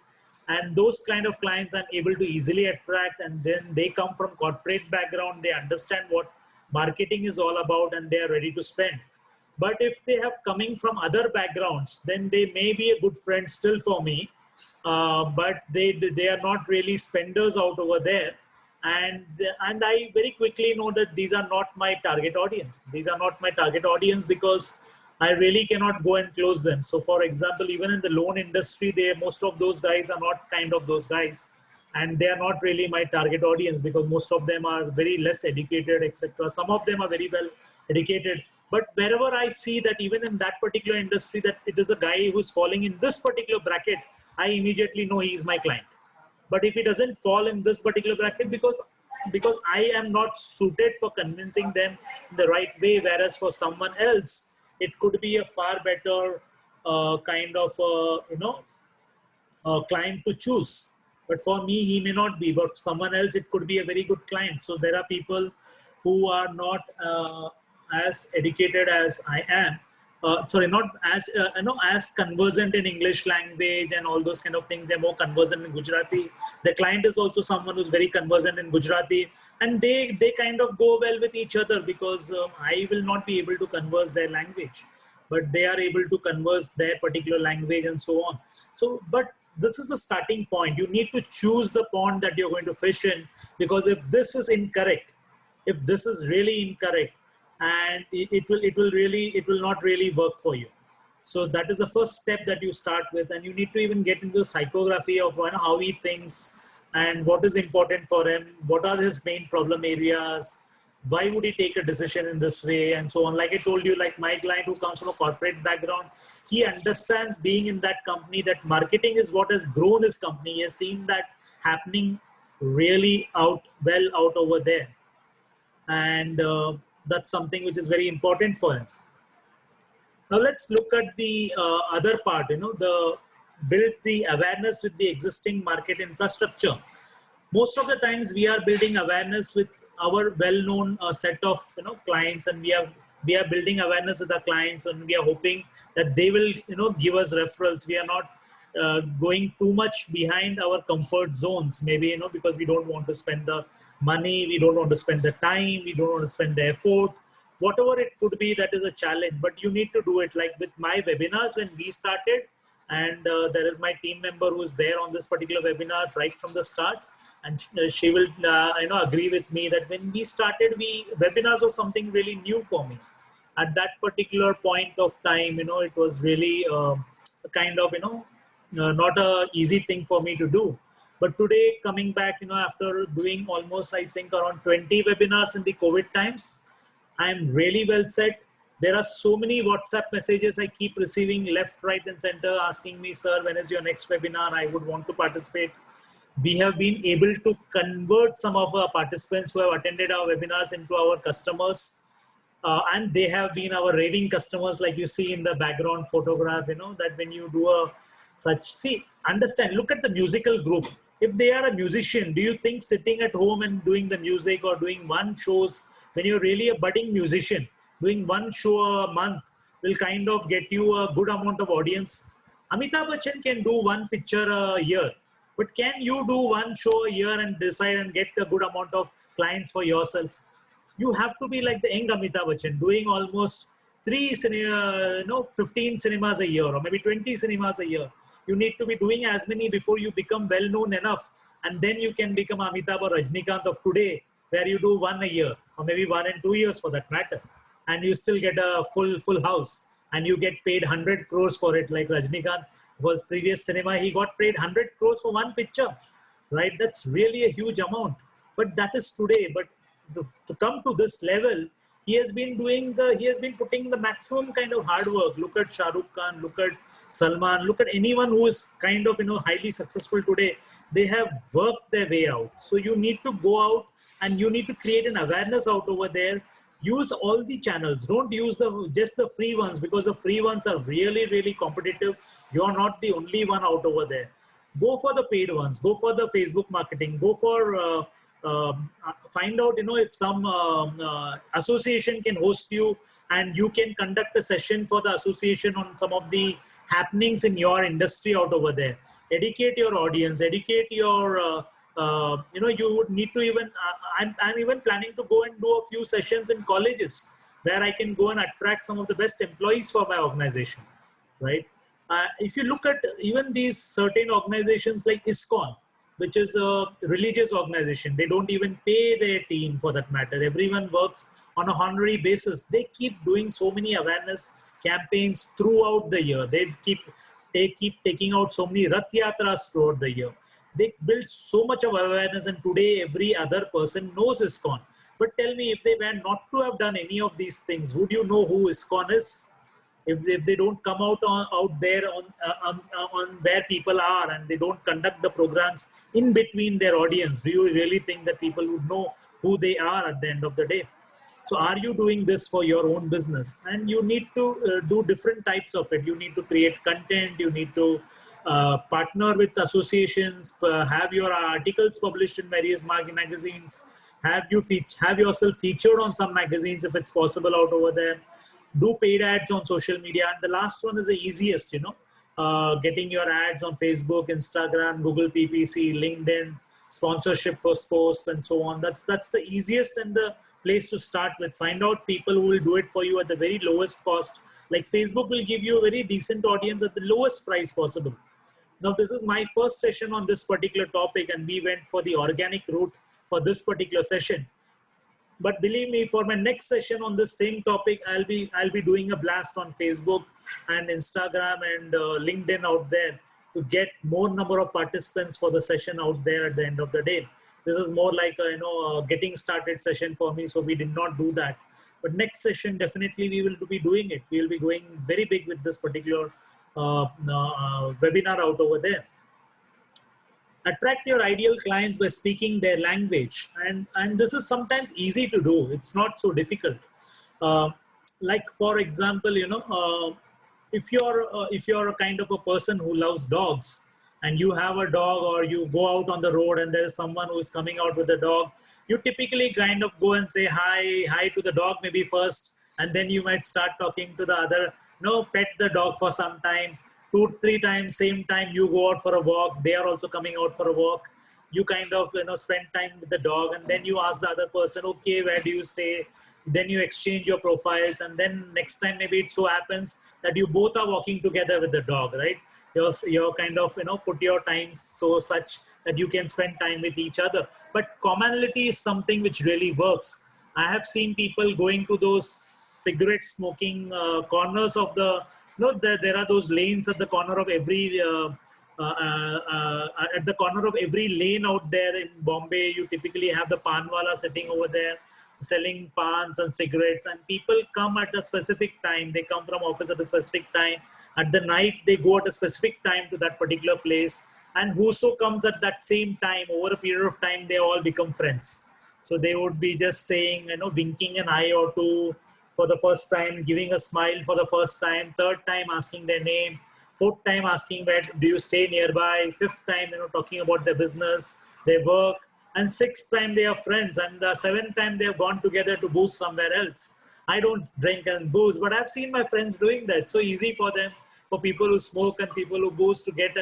and those kind of clients I'm able to easily attract. And then they come from corporate background, they understand what marketing is all about, and they are ready to spend. But if they have coming from other backgrounds, then they may be a good friend still for me, but they are not really spenders out over there. And I very quickly know that these are not my target audience. These are not my target audience, because I really cannot go and close them. So for example, even in the loan industry, most of those guys are not kind of those guys, and they are not really my target audience, because most of them are very less educated, etc. Some of them are very well educated, but wherever I see that even in that particular industry that it is a guy who's falling in this particular bracket, I immediately know he is my client. But if he doesn't fall in this particular bracket, because I am not suited for convincing them in the right way, whereas for someone else it could be a far better kind of client to choose. But for me, he may not be, but for someone else, it could be a very good client. So there are people who are not as educated as I am. Sorry, not as, as conversant in English language and all those kind of things. They're more conversant in Gujarati. The client is also someone who's very conversant in Gujarati. And they kind of go well with each other, because I will not be able to converse their language, but they are able to converse their particular language and so on. So, but this is the starting point. You need to choose the pond that you're going to fish in, because if this is incorrect, if this is really incorrect, and it will not really work for you. So that is the first step that you start with, and you need to even get into the psychography of how he thinks, and what is important for him, what are his main problem areas, why would he take a decision in this way, and so on. Like I told you, like my client who comes from a corporate background, he understands being in that company, that marketing is what has grown his company. He has seen that happening really out over there. And that's something which is very important for him. Now let's look at the other part, the build the awareness with the existing market infrastructure. Most of the times we are building awareness with our well-known set of clients, and we are building awareness with our clients, and we are hoping that they will give us referrals. We are not going too much behind our comfort zones, maybe because we don't want to spend the money, we don't want to spend the time, we don't want to spend the effort, whatever it could be. That is a challenge, but you need to do it. Like with my webinars when we started, and there is my team member who is there on this particular webinar right from the start, and she will agree with me that when we started, webinars was something really new for me at that particular point of time. It was really a kind of not a easy thing for me to do. But today, coming back, after doing almost, I think, around 20 webinars in the COVID times, I'm really well set. There are so many WhatsApp messages I keep receiving left, right, and center asking me, sir, when is your next webinar? I would want to participate. We have been able to convert some of our participants who have attended our webinars into our customers. And they have been our raving customers, like you see in the background photograph, that when you do understand, look at the musical group. If they are a musician, do you think sitting at home and doing the music or doing one shows, when you're really a budding musician, doing one show a month will kind of get you a good amount of audience? Amitabh Bachchan can do one picture a year, but can you do one show a year and decide and get a good amount of clients for yourself? You have to be like the young Amitabh Bachchan, doing almost 15 cinemas a year, or maybe 20 cinemas a year. You need to be doing as many before you become well known enough, and then you can become Amitabh or Rajnikant of today, where you do one a year, or maybe 1 and 2 years for that matter, and you still get a full house, and you get paid 100 crores for it. Like Rajnikant, was previous cinema, he got paid 100 crores for one picture, right? That's really a huge amount. But that is today. But to come to this level, he has been putting the maximum kind of hard work. Look at Shah Rukh Khan, look at Salman, look at anyone who is kind of highly successful today. They have worked their way out. So you need to go out and you need to create an awareness out over there. Use all the channels. Don't use just the free ones, because the free ones are really competitive. You're not the only one out over there. Go for the paid ones. Go for the Facebook marketing. Go for find out if some association can host you, and you can conduct a session for the association on some of the happenings in your industry out over there. Educate your audience. Educate your you would need to even I'm even planning to go and do a few sessions in colleges where I can go and attract some of the best employees for my organization, right? If you look at even these certain organizations like ISKCON, which is a religious organization, they don't even pay their team for that matter. Everyone works on a honorary basis. They keep doing so many awareness campaigns throughout the year. They keep taking out so many Rath Yatras throughout the year. They build so much of awareness, and today every other person knows ISKCON. But tell me, if they were not to have done any of these things, would you know who ISKCON is? If they don't come out there on where people are, and they don't conduct the programs in between their audience, do you really think that people would know who they are at the end of the day? So are you doing this for your own business? And you need to do different types of it. You need to create content. You need to partner with associations, have your articles published in various magazines, have yourself featured on some magazines if it's possible out over there. Do paid ads on social media. And the last one is the easiest, getting your ads on Facebook, Instagram, Google PPC, LinkedIn, sponsorship posts, and so on. That's the easiest and the place to start with. Find out people who will do it for you at the very lowest cost. Like Facebook will give you a very decent audience at the lowest price possible. Now, this is my first session on this particular topic, and we went for the organic route for this particular session. But believe me, for my next session on this same topic, I'll be doing a blast on Facebook and Instagram and LinkedIn out there. to get more number of participants for the session out there at the end of the day. This is more like a, getting started session for me, so we did not do that. But next session, definitely we will be doing it. We will be going very big with this particular webinar out over there. Attract your ideal clients by speaking their language, and this is sometimes easy to do. It's not so difficult. uh, like for example, if you're a kind of a person who loves dogs, and you have a dog, or you go out on the road and there's someone who's coming out with a dog, you typically kind of go and say hi to the dog maybe first, and then you might start talking to the other, pet the dog for some time, 2 3 times same time you go out for a walk, they are also coming out for a walk. You kind of spend time with the dog, and then you ask the other person, okay, where do you stay? Then you exchange your profiles, and then next time maybe it so happens that you both are walking together with the dog, right? You're kind of put your times so such that you can spend time with each other. But commonality is something which really works. I have seen people going to those cigarette smoking corners of the, there are those lanes at the corner of every at the corner of every lane out there in Bombay. You typically have the panwala sitting over there selling pans and cigarettes, and people come at a specific time. They come from office at a specific time. At the night, they go at a specific time to that particular place, and whoso comes at that same time, over a period of time, they all become friends. So they would be just saying, winking an eye or two for the first time, giving a smile for the first time, third time asking their name, fourth time asking where do you stay nearby, fifth time, talking about their business, their work, and sixth time they are friends, and the seventh time they have gone together to booze somewhere else. I don't drink and booze, but I've seen my friends doing that. So easy for them, for people who smoke and people who booze, to get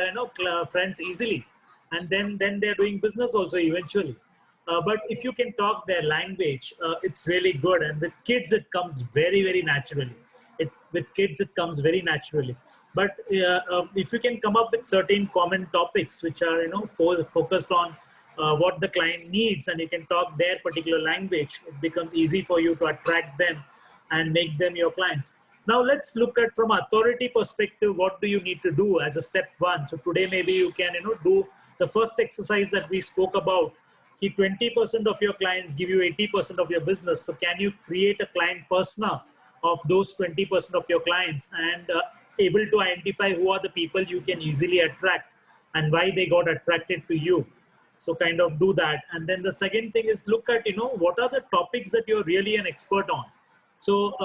friends easily, and then they're doing business also eventually. But if you can talk their language, it's really good. And with kids, it comes very naturally. With kids, it comes very naturally. But if you can come up with certain common topics which are focused on what the client needs, and you can talk their particular language, it becomes easy for you to attract them and make them your clients. Now let's look at, from authority perspective, what do you need to do as a step one. So today maybe you can do the first exercise that we spoke about. 20% of your clients give you 80% of your business. So can you create a client persona of those 20% of your clients, and able to identify who are the people you can easily attract and why they got attracted to you. So kind of do that. And then the second thing is, look at, what are the topics that you're really an expert on. So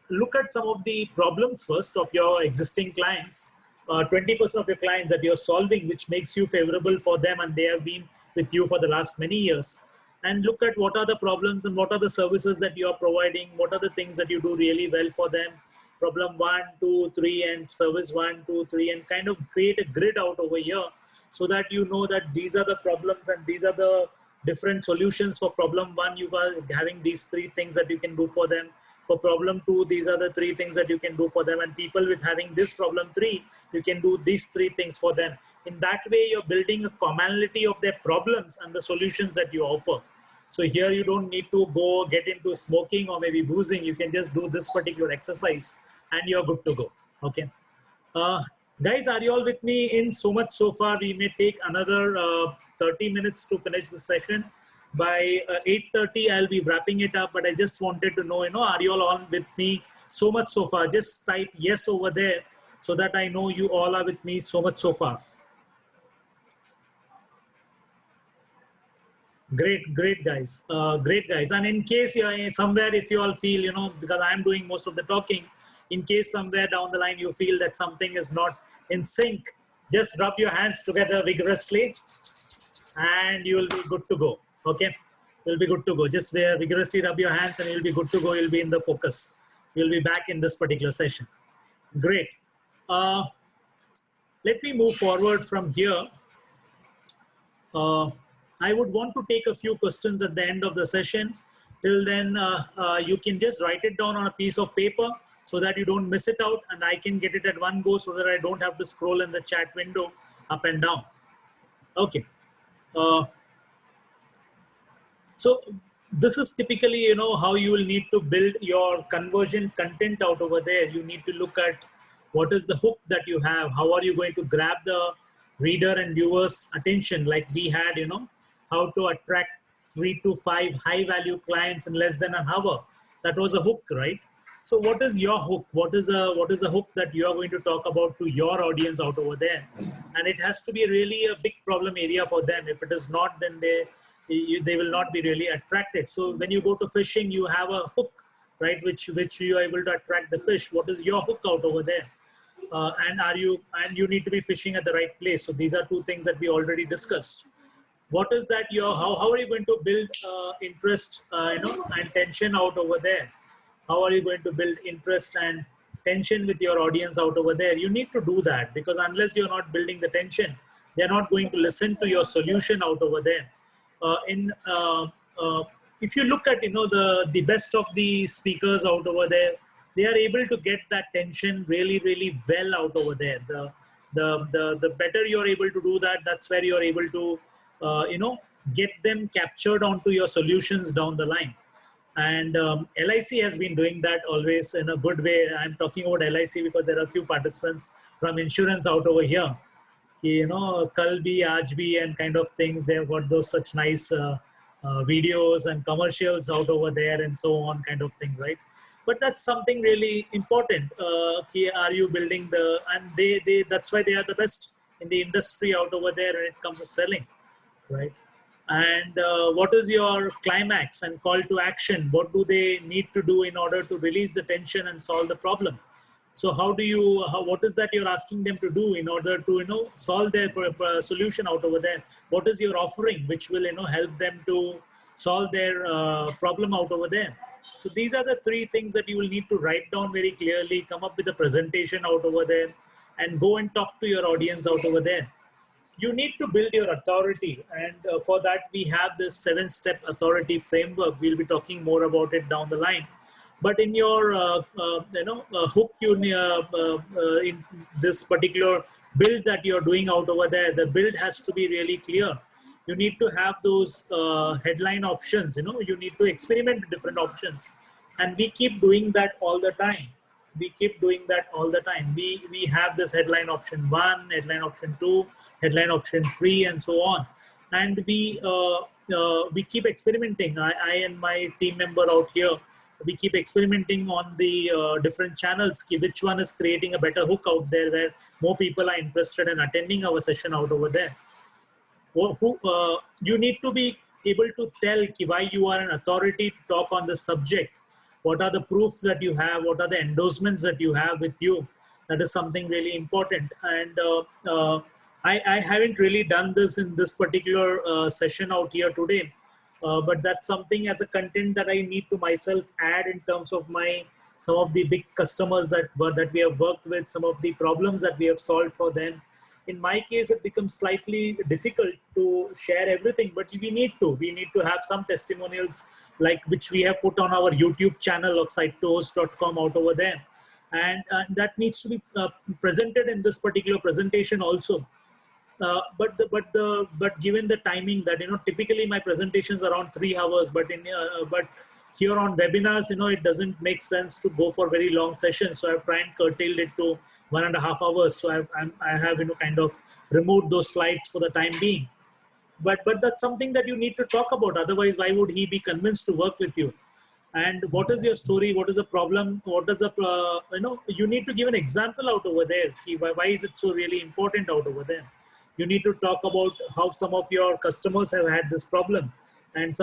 look at some of the problems first of your existing clients, 20% of your clients that you're solving, which makes you favorable for them, and they have been with you for the last many years. And look at what are the problems and what are the services that you are providing, what are the things that you do really well for them. Problem 1, 2, 3, and service 1, 2, 3, and kind of create a grid out over here, so that you know that these are the problems and these are the different solutions. For problem 1, you are having these 3 things that you can do for them. For problem 2, these are the 3 things that you can do for them. And people with having this problem 3, you can do these 3 things for them. In that way, you're building a commonality of their problems and the solutions that you offer. So here you don't need to go get into smoking or maybe boozing. You can just do this particular exercise and you're good to go. Okay. Guys, are you all with me in so much so far? We may take another 30 minutes to finish the session. By 8:30, I'll be wrapping it up, but I just wanted to know, are you all on with me so much so far? Just type yes over there so that I know you all are with me so much so far. Great guys, great guys. And in case you're somewhere, if you all feel, because I'm doing most of the talking, in case somewhere down the line you feel that something is not in sync, just rub your hands together vigorously and you will be good to go. Okay, you'll be good to go. Just vigorously rub your hands and you'll be good to go. You'll be in the focus. You'll be back in this particular session. Great. Let me move forward from here. I would want to take a few questions at the end of the session. Till then, you can just write it down on a piece of paper so that you don't miss it out, and I can get it at one go so that I don't have to scroll in the chat window up and down. Okay. So this is typically, how you will need to build your conversion content out over there. You need to look at What is the hook that you have? How are you going to grab the reader and viewers attention? Like we had, how to attract 3 to 5 high value clients in less than an hour. That was a hook, right? So what is your hook? What is the hook that you are going to talk about to your audience out over there? And it has to be really a big problem area for them. If it is not, then they will not be really attracted. So when you go to fishing, you have a hook, right? Which you are able to attract the fish. What is your hook out over there? And you need to be fishing at the right place. So these are two things that we already discussed. What is that how are you going to build interest and tension out over there? How are you going to build interest and tension with your audience out over there? You need to do that, because unless you're not building the tension, they're not going to listen to your solution out over there. In uh, if you look at the best of the speakers out over there, they are able to get that tension really well out over there. The better you're able to do that, that's where you're able to get them captured onto your solutions down the line. And LIC has been doing that always in a good way. I'm talking about LIC because there are a few participants from insurance out over here. Kal bhi, aaj bhi, and kind of things. They've got those such nice videos and commercials out over there and so on, kind of thing, right? But that's something really important. Are you building and that's why they are the best in the industry out over there when it comes to selling, right? And what is your climax and call to action? What do they need to do in order to release the tension and solve the problem? So what is that you're asking them to do in order to, solve their solution out over there? What is your offering which will, help them to solve their problem out over there? So these are the three things that you will need to write down very clearly, come up with a presentation out over there, and go and talk to your audience out over there. You need to build your authority, and for that we have this 7-step authority framework. We'll be talking more about it down the line. But in your hook, in this particular build that you're doing out over there, the build has to be really clear. You need to have those headline options. You need to experiment with different options, and we keep doing that all the time. We have this headline option 1, headline option 2, headline option 3, and so on. And we keep experimenting. I and my team member out here, we keep experimenting on the different channels. Which one is creating a better hook out there where more people are interested in attending our session out over there. You need to be able to tell why you are an authority to talk on the subject. What are the proofs that you have? What are the endorsements that you have with you? That is something really important. And I haven't really done this in this particular session out here today, but that's something as a content that I need to myself add in terms of some of the big customers that we have worked with, some of the problems that we have solved for them. In my case, it becomes slightly difficult to share everything, but we need to have some testimonials, like which we have put on our YouTube channel of sitetours.com out over there. And that needs to be presented in this particular presentation also. But given the timing that, typically my presentations are around 3 hours, but here on webinars, it doesn't make sense to go for very long sessions. So I've tried and curtailed it to 1.5 hours. So I have kind of removed those slides for the time being. But that's something that you need to talk about. Otherwise, why would he be convinced to work with you? And what is your story? What is the problem? What is the you need to give an example out over there. Why is it so really important out over there? You need to talk about how some of your customers have had this problem. And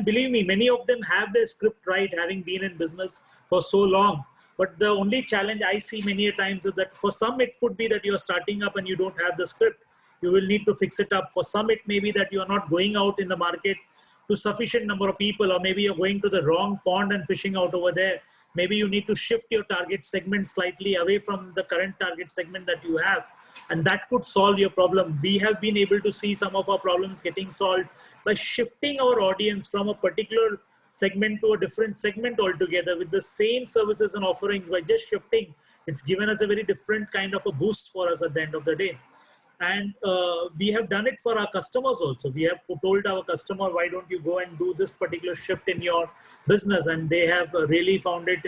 believe me, many of them have their script right, having been in business for so long. But the only challenge I see many a times is that for some, it could be that you're starting up and you don't have the script. You will need to fix it up. For some, it may be that you are not going out in the market to sufficient number of people, or maybe you're going to the wrong pond and fishing out over there. Maybe you need to shift your target segment slightly away from the current target segment that you have. And that could solve your problem. We have been able to see some of our problems getting solved by shifting our audience from a particular segment to a different segment altogether with the same services and offerings. By just shifting, it's given us a very different kind of a boost for us at the end of the day. And we have done it for our customers also. We have told our customer, why don't you go and do this particular shift in your business? And they have really found it,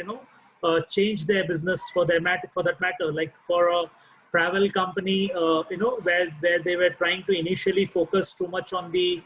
change their business for that matter. Like for a travel company, where they were trying to initially focus too much on the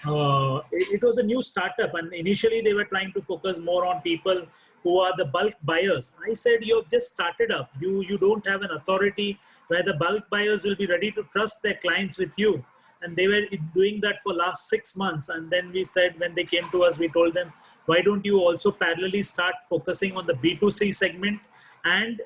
uh, it was a new startup, and initially they were trying to focus more on people who are the bulk buyers. I said, you've just started up. You don't have an authority where the bulk buyers will be ready to trust their clients with you. And they were doing that for last 6 months. And then we said, when they came to us, we told them, why don't you also parallelly start focusing on the B2C segment, and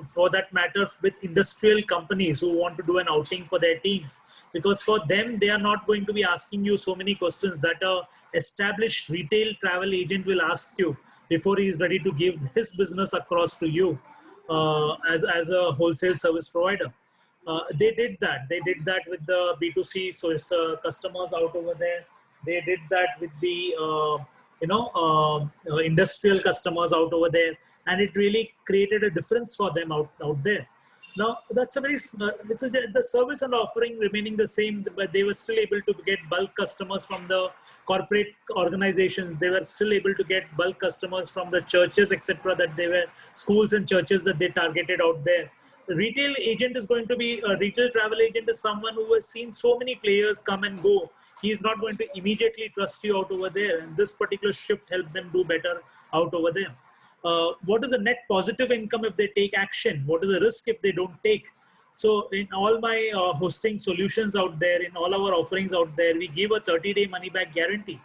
for that matter with industrial companies who want to do an outing for their teams, because for them they are not going to be asking you so many questions that a established retail travel agent will ask you before he is ready to give his business across to you as a wholesale service provider. They did that with the B2C, so it's customers out over there. They did that with the industrial customers out over there, and it really created a difference for them out there. Now that's a very the service and offering remaining the same, but they were still able to get bulk customers from the corporate organizations. They were still able to get bulk customers from the churches, etc. That they were schools and churches that they targeted out there. The retail agent is going to be a retail travel agent is someone who has seen so many players come and go. He is not going to immediately trust you out over there, and this particular shift helped them do better out over there. What is the net positive income if they take action? What is the risk if they don't take? So in all my hosting solutions out there, in all our offerings out there, we give a 30-day money back guarantee.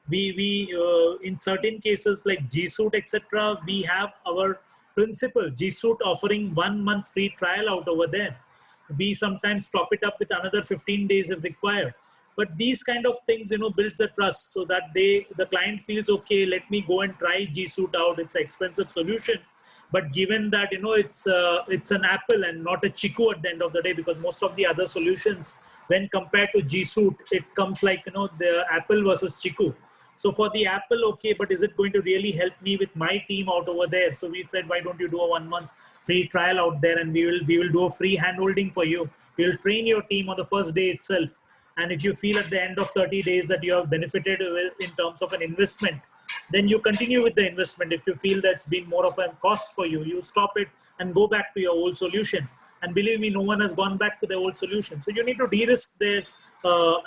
We in certain cases like G Suite, etc., we have our principal G Suite offering 1 month free trial out over there. We sometimes top it up with another 15 days if required. But these kind of things, builds a trust, so that the client feels, okay, let me go and try G Suite out. It's an expensive solution, but given that it's an apple and not a chiku at the end of the day, because most of the other solutions, when compared to G Suite, it comes like the apple versus chiku. So for the apple, okay, but is it going to really help me with my team out over there? So we said, why don't you do a 1 month free trial out there, and we will do a free handholding for you. We will train your team on the first day itself. And if you feel at the end of 30 days that you have benefited in terms of an investment, then you continue with the investment. If you feel that's been more of a cost for you, you stop it and go back to your old solution. And believe me, no one has gone back to their old solution. So you need to de-risk their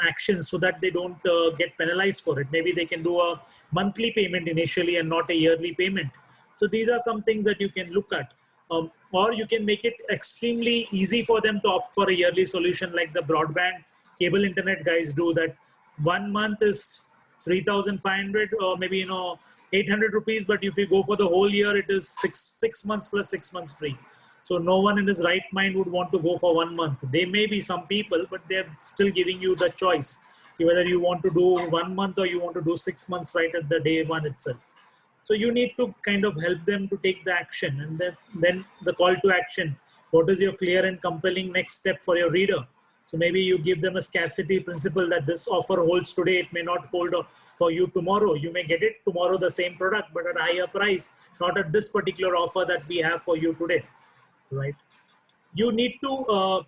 actions so that they don't get penalized for it. Maybe they can do a monthly payment initially and not a yearly payment. So these are some things that you can look at. Or you can make it extremely easy for them to opt for a yearly solution, like the broadband cable internet guys do. That 1 month is 3,500 or maybe 800 rupees, but if you go for the whole year, it is six months plus 6 months free. So no one in his right mind would want to go for 1 month. There may be some people, but they're still giving you the choice whether you want to do 1 month or you want to do 6 months right at the day one itself. So you need to kind of help them to take the action, and then the call to action. What is your clear and compelling next step for your reader? So maybe you give them a scarcity principle that this offer holds today, it may not hold for you tomorrow. You may get it tomorrow, the same product, but at a higher price, not at this particular offer that we have for you today, right? You need to,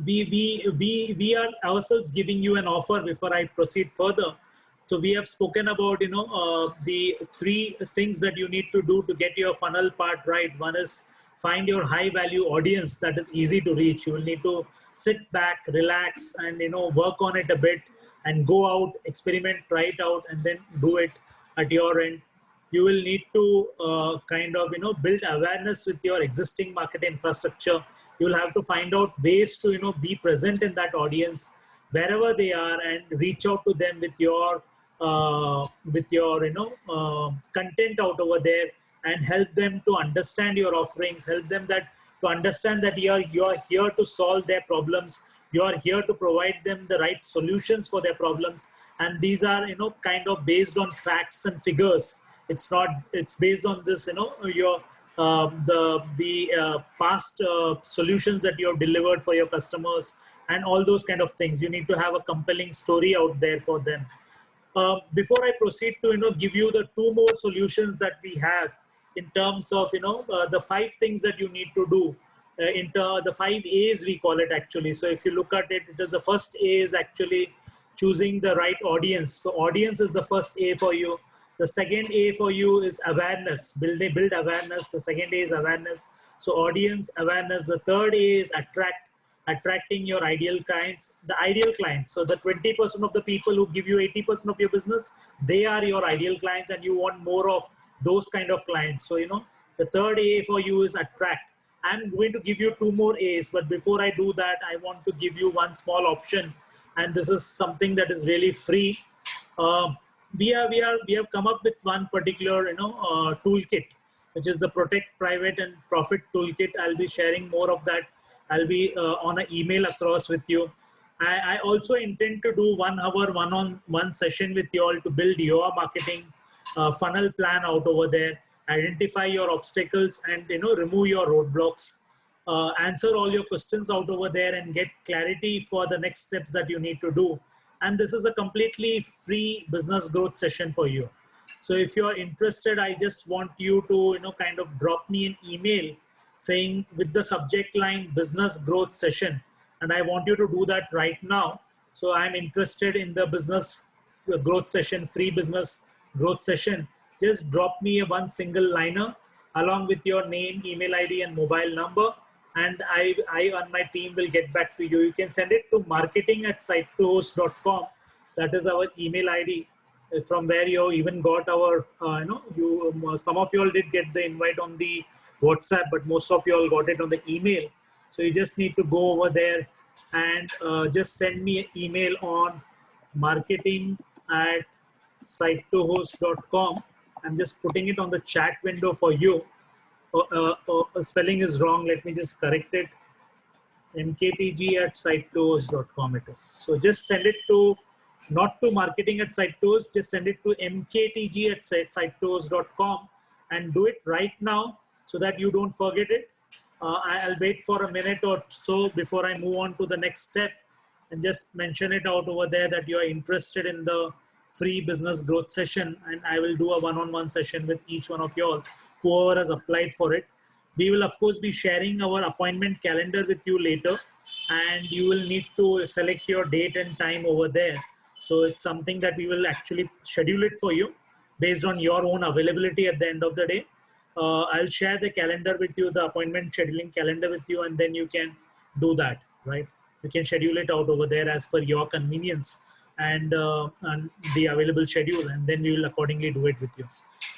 we are ourselves giving you an offer before I proceed further. So we have spoken about, the three things that you need to do to get your funnel part right. One is find your high value audience that is easy to reach. You will need to sit back, relax, and, work on it a bit and go out, experiment, try it out, and then do it at your end. You will need to kind of, build awareness with your existing market infrastructure. You will have to find out ways to, be present in that audience wherever they are and reach out to them with your content out over there, and help them to understand your offerings, help them to understand that you are here to solve their problems. You are here to provide them the right solutions for their problems. And these are, kind of based on facts and figures. It's based on this, your past solutions that you have delivered for your customers and all those kind of things. You need to have a compelling story out there for them. Before I proceed to give you the two more solutions that we have in terms of the 5 things that you need to do, the 5 A's we call it actually. So if you look at it, the first A is actually choosing the right audience. So audience is the first A for you. The second A for you is awareness, build awareness. The second A is awareness. So audience awareness. The third A is attracting your ideal clients, the ideal clients. So the 20% of the people who give you 80% of your business, they are your ideal clients, and you want more of those kind of clients. So, the third A for you is attract. I'm going to give you two more A's, but before I do that, I want to give you one small option, and this is something that is really free. Uh, we have come up with one particular toolkit, which is the Protect Private and Profit toolkit. I'll be sharing more of that. I'll be on an email across with you. I also intend to do 1 hour one-on-one session with you all to build your marketing funnel plan out over there, identify your obstacles, and remove your roadblocks, answer all your questions out over there, and get clarity for the next steps that you need to do. And this is a completely free business growth session for you. So if you're interested, I just want you to kind of drop me an email saying with the subject line business growth session, and I want you to do that right now. So I'm interested in the business growth session, free business growth session. Just drop me a one single liner along with your name, email ID, and mobile number, and I and my team will get back to you. You can send it to marketing@site2host.com. That is our email ID, from where you even got our, some of you all did get the invite on the WhatsApp, but most of you all got it on the email. So you just need to go over there and just send me an email on marketing@site2host.com. I'm just putting it on the chat window for you. Spelling is wrong. Let me just correct it. mktg@site2host.com it is. So just send it to, not to marketing@site2host, just send it to mktg@site2host.com and do it right now so that you don't forget it. I'll wait for a minute or so before I move on to the next step, and just mention it out over there that you are interested in the free business growth session, and I will do a one-on-one session with each one of you all, whoever has applied for it. We will of course be sharing our appointment calendar with you later, and you will need to select your date and time over there. So it's something that we will actually schedule it for you based on your own availability at the end of the day. I'll share the calendar with you, the appointment scheduling calendar with you, and then you can do that, right? You can schedule it out over there as per your convenience and the available schedule, and then we will accordingly do it with you.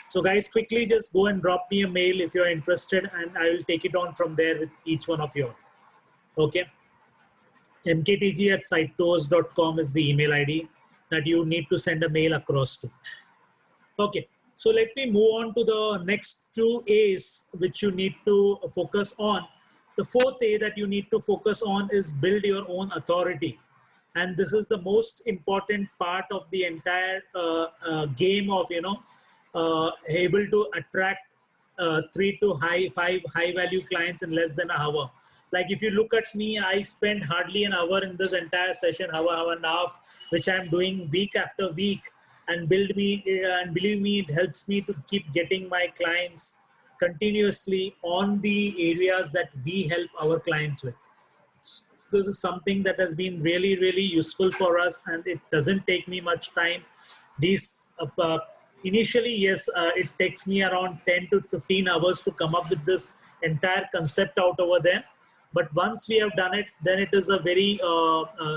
So guys, quickly just go and drop me a mail if you're interested, and I will take it on from there with each one of you. Okay. mktg@site2host.com is the email ID that you need to send a mail across to. Okay, so let me move on to the next two A's which you need to focus on. The fourth A that you need to focus on is build your own authority. And this is the most important part of the entire game of, able to attract 5 high value clients in less than an hour. Like if you look at me, I spend hardly an hour in this entire session, hour and a half, which I'm doing week after week, and believe me, it helps me to keep getting my clients continuously on the areas that we help our clients with. This is something that has been really, really useful for us, and it doesn't take me much time. These initially, yes, it takes me around 10 to 15 hours to come up with this entire concept out over there. But once we have done it, then it is a very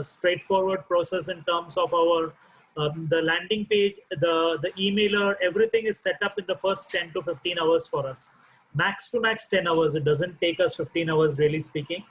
straightforward process in terms of our the landing page, the emailer, everything is set up in the first 10 to 15 hours for us. Max to max 10 hours. It doesn't take us 15 hours, really speaking.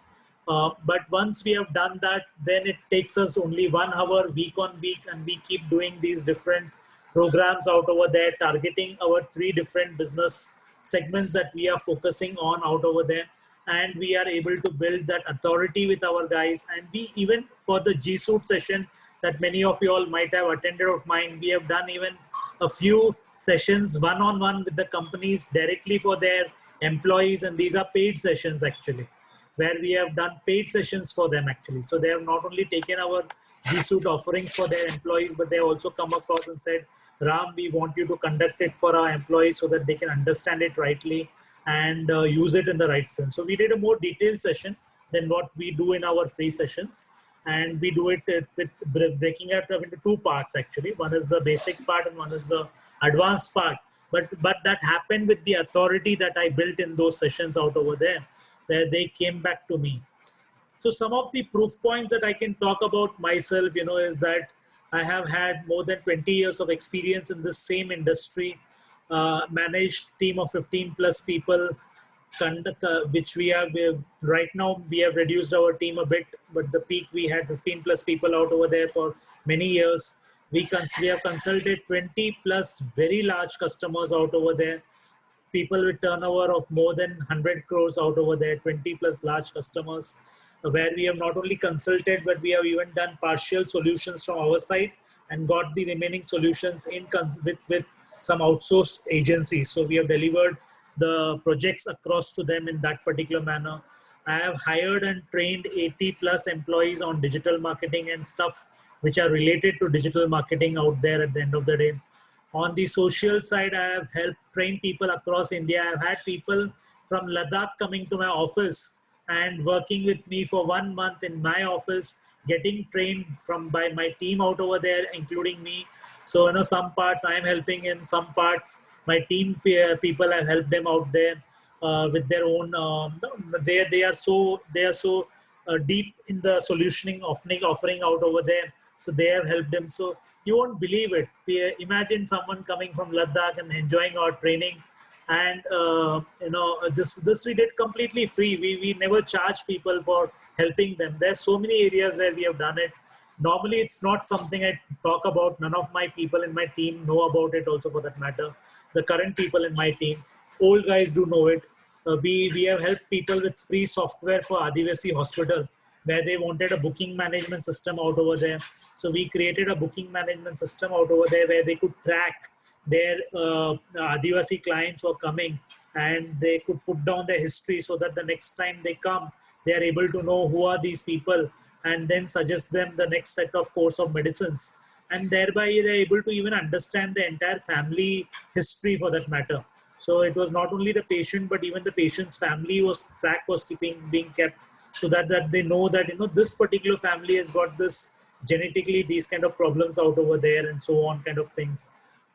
But once we have done that, then it takes us only 1 hour week on week, and we keep doing these different programs out over there, targeting our 3 different business segments that we are focusing on out over there. And we are able to build that authority with our guys. And we even for the G Suite session that many of you all might have attended of mine, we have done even a few sessions one-on-one with the companies directly for their employees. And these are paid sessions actually, where we have done paid sessions for them actually. So they have not only taken our G Suite offerings for their employees, but they have also come across and said, Ram, we want you to conduct it for our employees so that they can understand it rightly and use it in the right sense. So we did a more detailed session than what we do in our free sessions. And we do it with breaking it up into 2 parts actually. One is the basic part and one is the advanced part. But that happened with the authority that I built in those sessions out over there, where they came back to me. So some of the proof points that I can talk about myself, is that I have had more than 20 years of experience in this same industry, managed team of 15 plus people, which we have right now we have reduced our team a bit, but the peak we had 15 plus people out over there for many years. We have consulted 20 plus very large customers out over there, people with turnover of more than 100 crores out over there, 20 plus large customers, where we have not only consulted, but we have even done partial solutions from our side and got the remaining solutions with some outsourced agencies. So we have delivered the projects across to them in that particular manner. I have hired and trained 80 plus employees on digital marketing and stuff which are related to digital marketing out there at the end of the day. On the social side, I have helped train people across India. I've had people from Ladakh coming to my office and working with me for 1 month in my office, getting trained by my team out over there, including me. So, some parts I'm helping him, some parts my team people have helped them out there with their own. They are so deep in the solutioning offering out over there. So they have helped them. So you won't believe it. Imagine someone coming from Ladakh and enjoying our training, and this we did completely free. We never charge people for helping them. There's so many areas where we have done it. Normally, it's not something I talk about. None of my people in my team know about it. Also, for that matter, the current people in my team, old guys do know it. We have helped people with free software for Adivasi Hospital, where they wanted a booking management system out over there. So we created a booking management system out over there where they could track their Adivasi clients who are coming, and they could put down their history so that the next time they come, they are able to know who are these people and then suggest them the next set of course of medicines. And thereby they're able to even understand the entire family history for that matter. So it was not only the patient, but even the patient's family was being kept, so that they know that this particular family has got this genetically these kind of problems out over there and so on kind of things.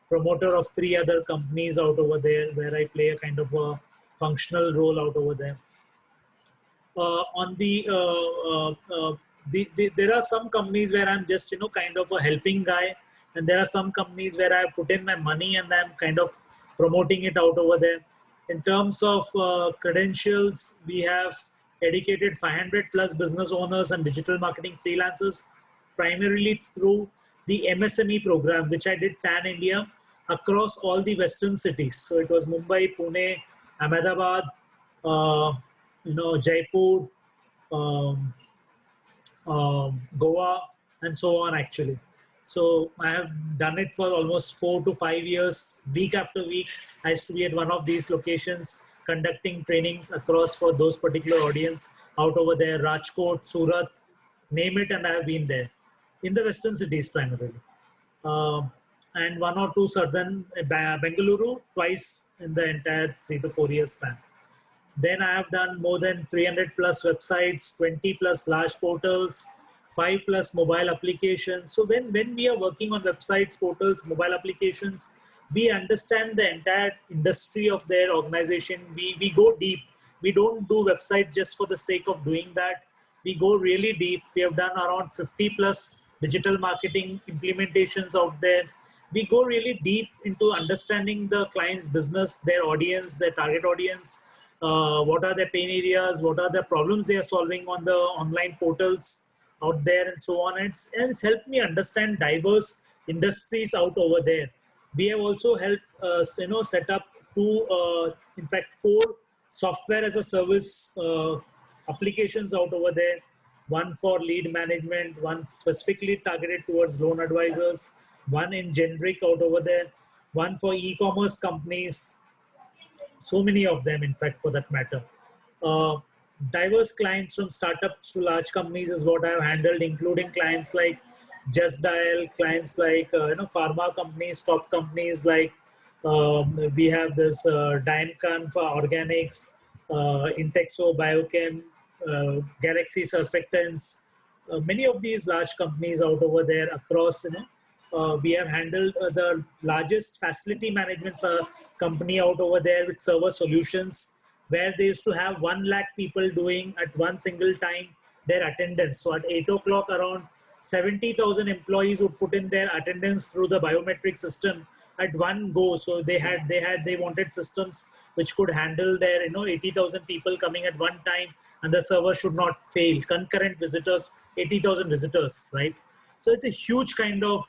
Promoter of 3 other companies out over there, where I play a kind of a functional role out over there. On there are some companies where I'm just kind of a helping guy, and there are some companies where I put in my money and I'm kind of promoting it out over there. In terms of credentials, we have educated 500 plus business owners and digital marketing freelancers, primarily through the MSME program, which I did pan India across all the western cities. So it was Mumbai, Pune, Ahmedabad, uh, Jaipur, um, Goa, and so on actually. So I have done it for almost 4 to 5 years. Week after week, I used to be at one of these locations conducting trainings across for those particular audience out over there, Rajkot, Surat, name it, and I have been there in the western cities primarily. Um and 1 or 2 southern, Bengaluru, twice in the entire 3 to 4 years span. Then I have done more than 300 plus websites, 20 plus large portals, 5 plus mobile applications. So when we are working on websites, portals, mobile applications, we understand the entire industry of their organization. We go deep. We don't do websites just for the sake of doing that. We go really deep. We have done around 50 plus digital marketing implementations out there. We go really deep into understanding the client's business, their audience, their target audience, what are their pain areas, what are the problems they are solving on the online portals out there, and so on. And it's helped me understand diverse industries out over there. We have also helped set up 2, in fact 4 software as a service applications out over there. One for lead management, one specifically targeted towards loan advisors, one in generic out over there, one for e-commerce companies, so many of them, in fact, for that matter. Uh, Diverse clients from startups to large companies is what I've handled, including clients like Just Dial, clients like pharma companies, top companies like we have this Dymcan for organics, Intexo Biochem, Galaxy Surfactants, many of these large companies out over there across We have handled the largest facility management company out over there with server solutions, where they used to have 1 lakh people doing at one single time their attendance. So at 8 o'clock, around 70,000 employees would put in their attendance through the biometric system at one go. So they wanted systems which could handle their 80,000 people coming at one time, and the server should not fail. Concurrent visitors, 80,000 visitors, right? So it's a huge kind of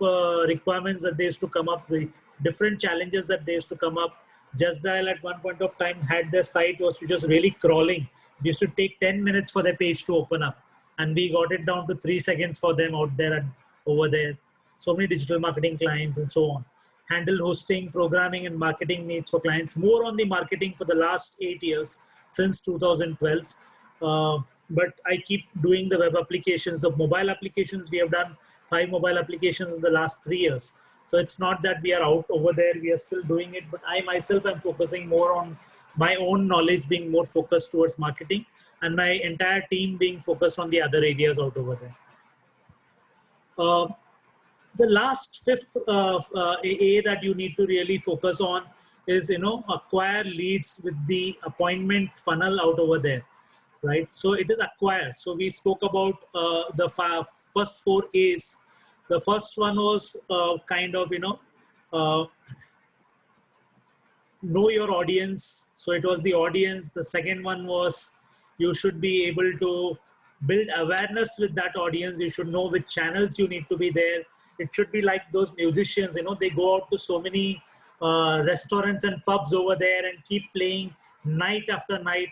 requirements that they used to come up with, different challenges that they used to come up. Just Dial at one point of time had their site was just really crawling. It used to take 10 minutes for their page to open up, and we got it down to 3 seconds for them out there and over there. So many digital marketing clients and so on. Handle hosting, programming, and marketing needs for clients. More on the marketing for the last 8 years since 2012. But I keep doing the web applications, the mobile applications. We have done 5 mobile applications in the last 3 years. So it's not that we are out over there, we are still doing it, but I myself am focusing more on my own knowledge, being more focused towards marketing, and my entire team being focused on the other areas out over there. Uh, the last fifth A that you need to really focus on is, acquire leads with the appointment funnel out over there, right? So it is acquire. So we spoke about the first 4 A's. The first one was kind of, uh, know your audience. So it was the audience. The second one was you should be able to build awareness with that audience. You should know which channels you need to be there. It should be like those musicians, they go out to so many restaurants and pubs over there and keep playing night after night,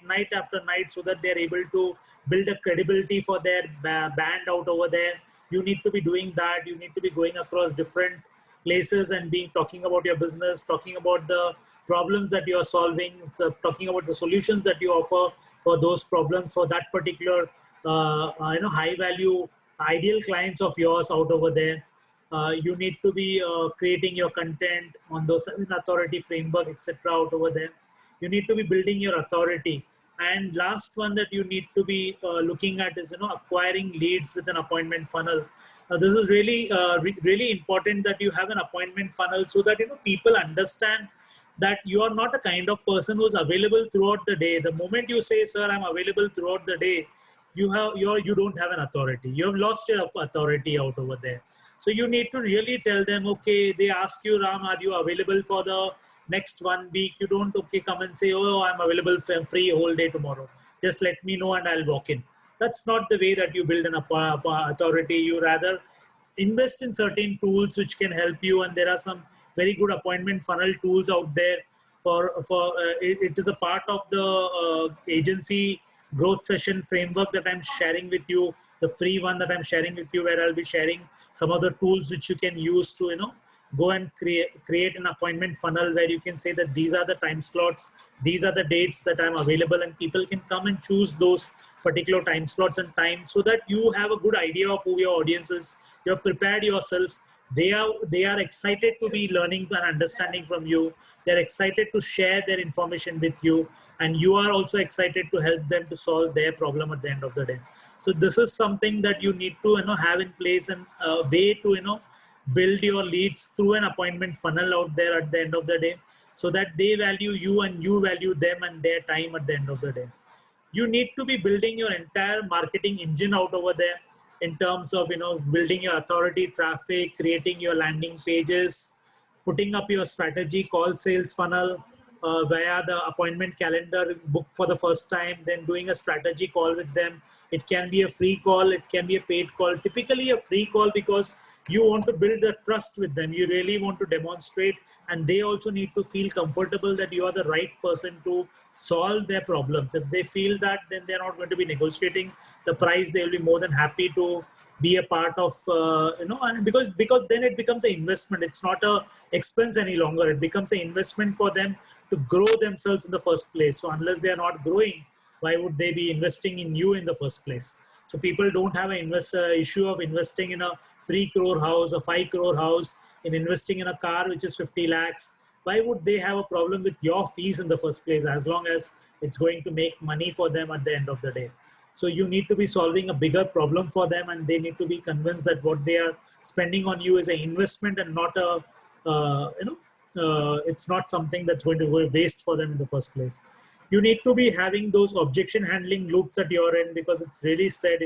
so that they're able to build a credibility for their band out over there. You need to be doing that. You need to be going across different places and talking about your business, talking about the problems that you are solving, talking about the solutions that you offer for those problems for that particular high value ideal clients of yours out over there. You need to be creating your content on those authority framework, etc. out over there. You need to be building your authority. And last one that you need to be looking at is acquiring leads with an appointment funnel. This is really really important that you have an appointment funnel, so that people understand that you are not a kind of person who's available throughout the day. The moment you say, "Sir, I'm available throughout the day," you don't have an authority. You have lost your authority out over there. So you need to really tell them, okay, they ask you, Ram, are you available for the next 1 week? You don't, come and say, oh, I'm available free whole day tomorrow. Just let me know and I'll walk in. That's not the way that you build an authority. You rather invest in certain tools which can help you. And there are some very good appointment funnel tools out there. It is a part of the agency growth session framework that I'm sharing with you, the free one that I'm sharing with you, where I'll be sharing some other tools which you can use to, go and create an appointment funnel where you can say that these are the time slots, these are the dates that I'm available, and people can come and choose those particular time slots and time, so that you have a good idea of who your audience is. You're prepared yourself. They are excited to be learning and understanding from you. They're excited to share their information with you, and you are also excited to help them to solve their problem at the end of the day. So this is something that you need to have in place, and a way to build your leads through an appointment funnel out there at the end of the day, so that they value you and you value them and their time at the end of the day. You need to be building your entire marketing engine out over there, in terms of building your authority, traffic, creating your landing pages, putting up your strategy call sales funnel via the appointment calendar, book for the first time, then doing a strategy call with them. It can be a free call, it can be a paid call. Typically a free call, because you want to build the trust with them. You really want to demonstrate, and they also need to feel comfortable that you are the right person to solve their problems. If they feel that, then they're not going to be negotiating the price. They will be more than happy to be a part of, and because then it becomes an investment. It's not a expense any longer. It becomes an investment for them to grow themselves in the first place. So unless they are not growing, why would they be investing in you in the first place? So people don't have an issue of investing in a 3 crore house, a 5 crore house, in investing in a car which is 50 lakhs. Why would they have a problem with your fees in the first place, as long as it's going to make money for them at the end of the day? So you need to be solving a bigger problem for them, and they need to be convinced that what they are spending on you is an investment and not a, it's not something that's going to go waste for them in the first place. You need to be having those objection handling loops at your end, because it's really said,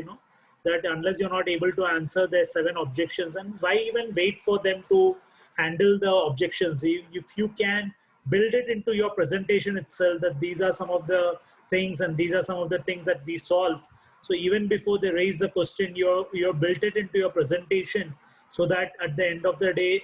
that unless you're not able to answer their 7 objections, and why even wait for them to handle the objections? If you can build it into your presentation itself, that these are some of the things and these are some of the things that we solve. So even before they raise the question, you're built it into your presentation, so that at the end of the day,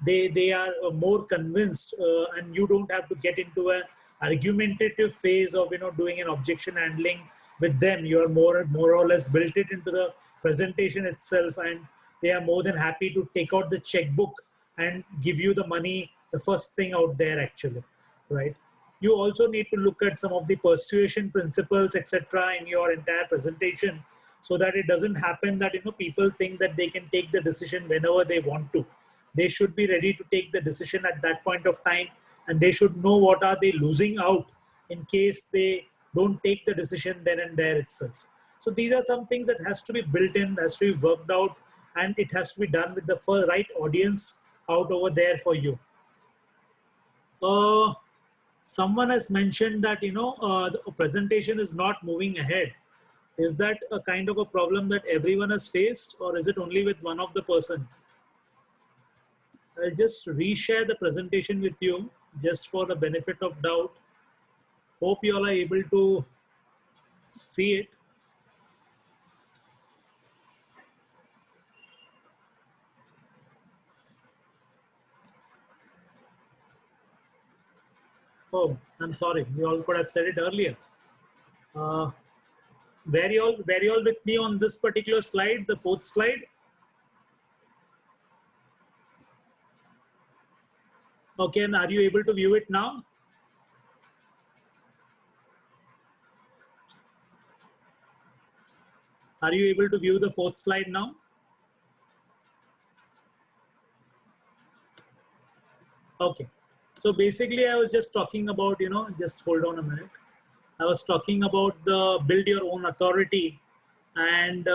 they are more convinced, and you don't have to get into a argumentative phase of doing an objection handling with them. You are more or less built it into the presentation itself, and they are more than happy to take out the checkbook and give you the money the first thing out there, actually, right? You also need to look at some of the persuasion principles, etc., in your entire presentation, so that it doesn't happen that people think that they can take the decision whenever they want to. They should be ready to take the decision at that point of time, and they should know what are they losing out in case they don't take the decision then and there itself. So these are some things that has to be built in, has to be worked out, and it has to be done with the right audience out over there for you. Someone has mentioned that the presentation is not moving ahead. Is that a kind of a problem that everyone has faced, or is it only with one of the person? I'll just reshare the presentation with you just for the benefit of doubt. Hope you all are able to see it. Oh, I'm sorry. You all could have said it earlier. Were you all with me on this particular slide, the 4th slide? Okay, and are you able to view it now? Are you able to view the 4th slide now? Okay. So basically, I was just talking about, just hold on a minute. I was talking about the build your own authority. And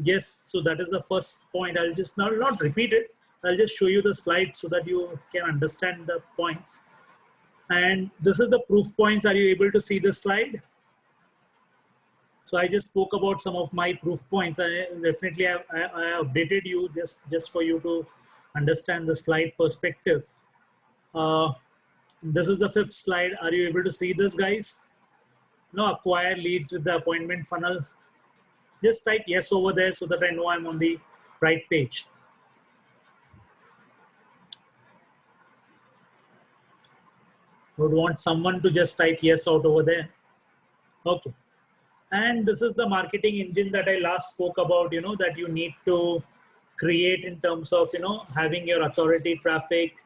yes, so that is the first point. I'll just now not repeat it. I'll just show you the slide so that you can understand the points. And this is the proof points. Are you able to see the slide? So I just spoke about some of my proof points. I definitely I updated you just for you to understand the slide perspective. This is the 5th slide. Are you able to see this, guys? No, acquire leads with the appointment funnel. Just type yes over there so that I know I'm on the right page. I would want someone to just type yes out over there. Okay. And this is the marketing engine that I last spoke about, that you need to create in terms of, having your authority traffic,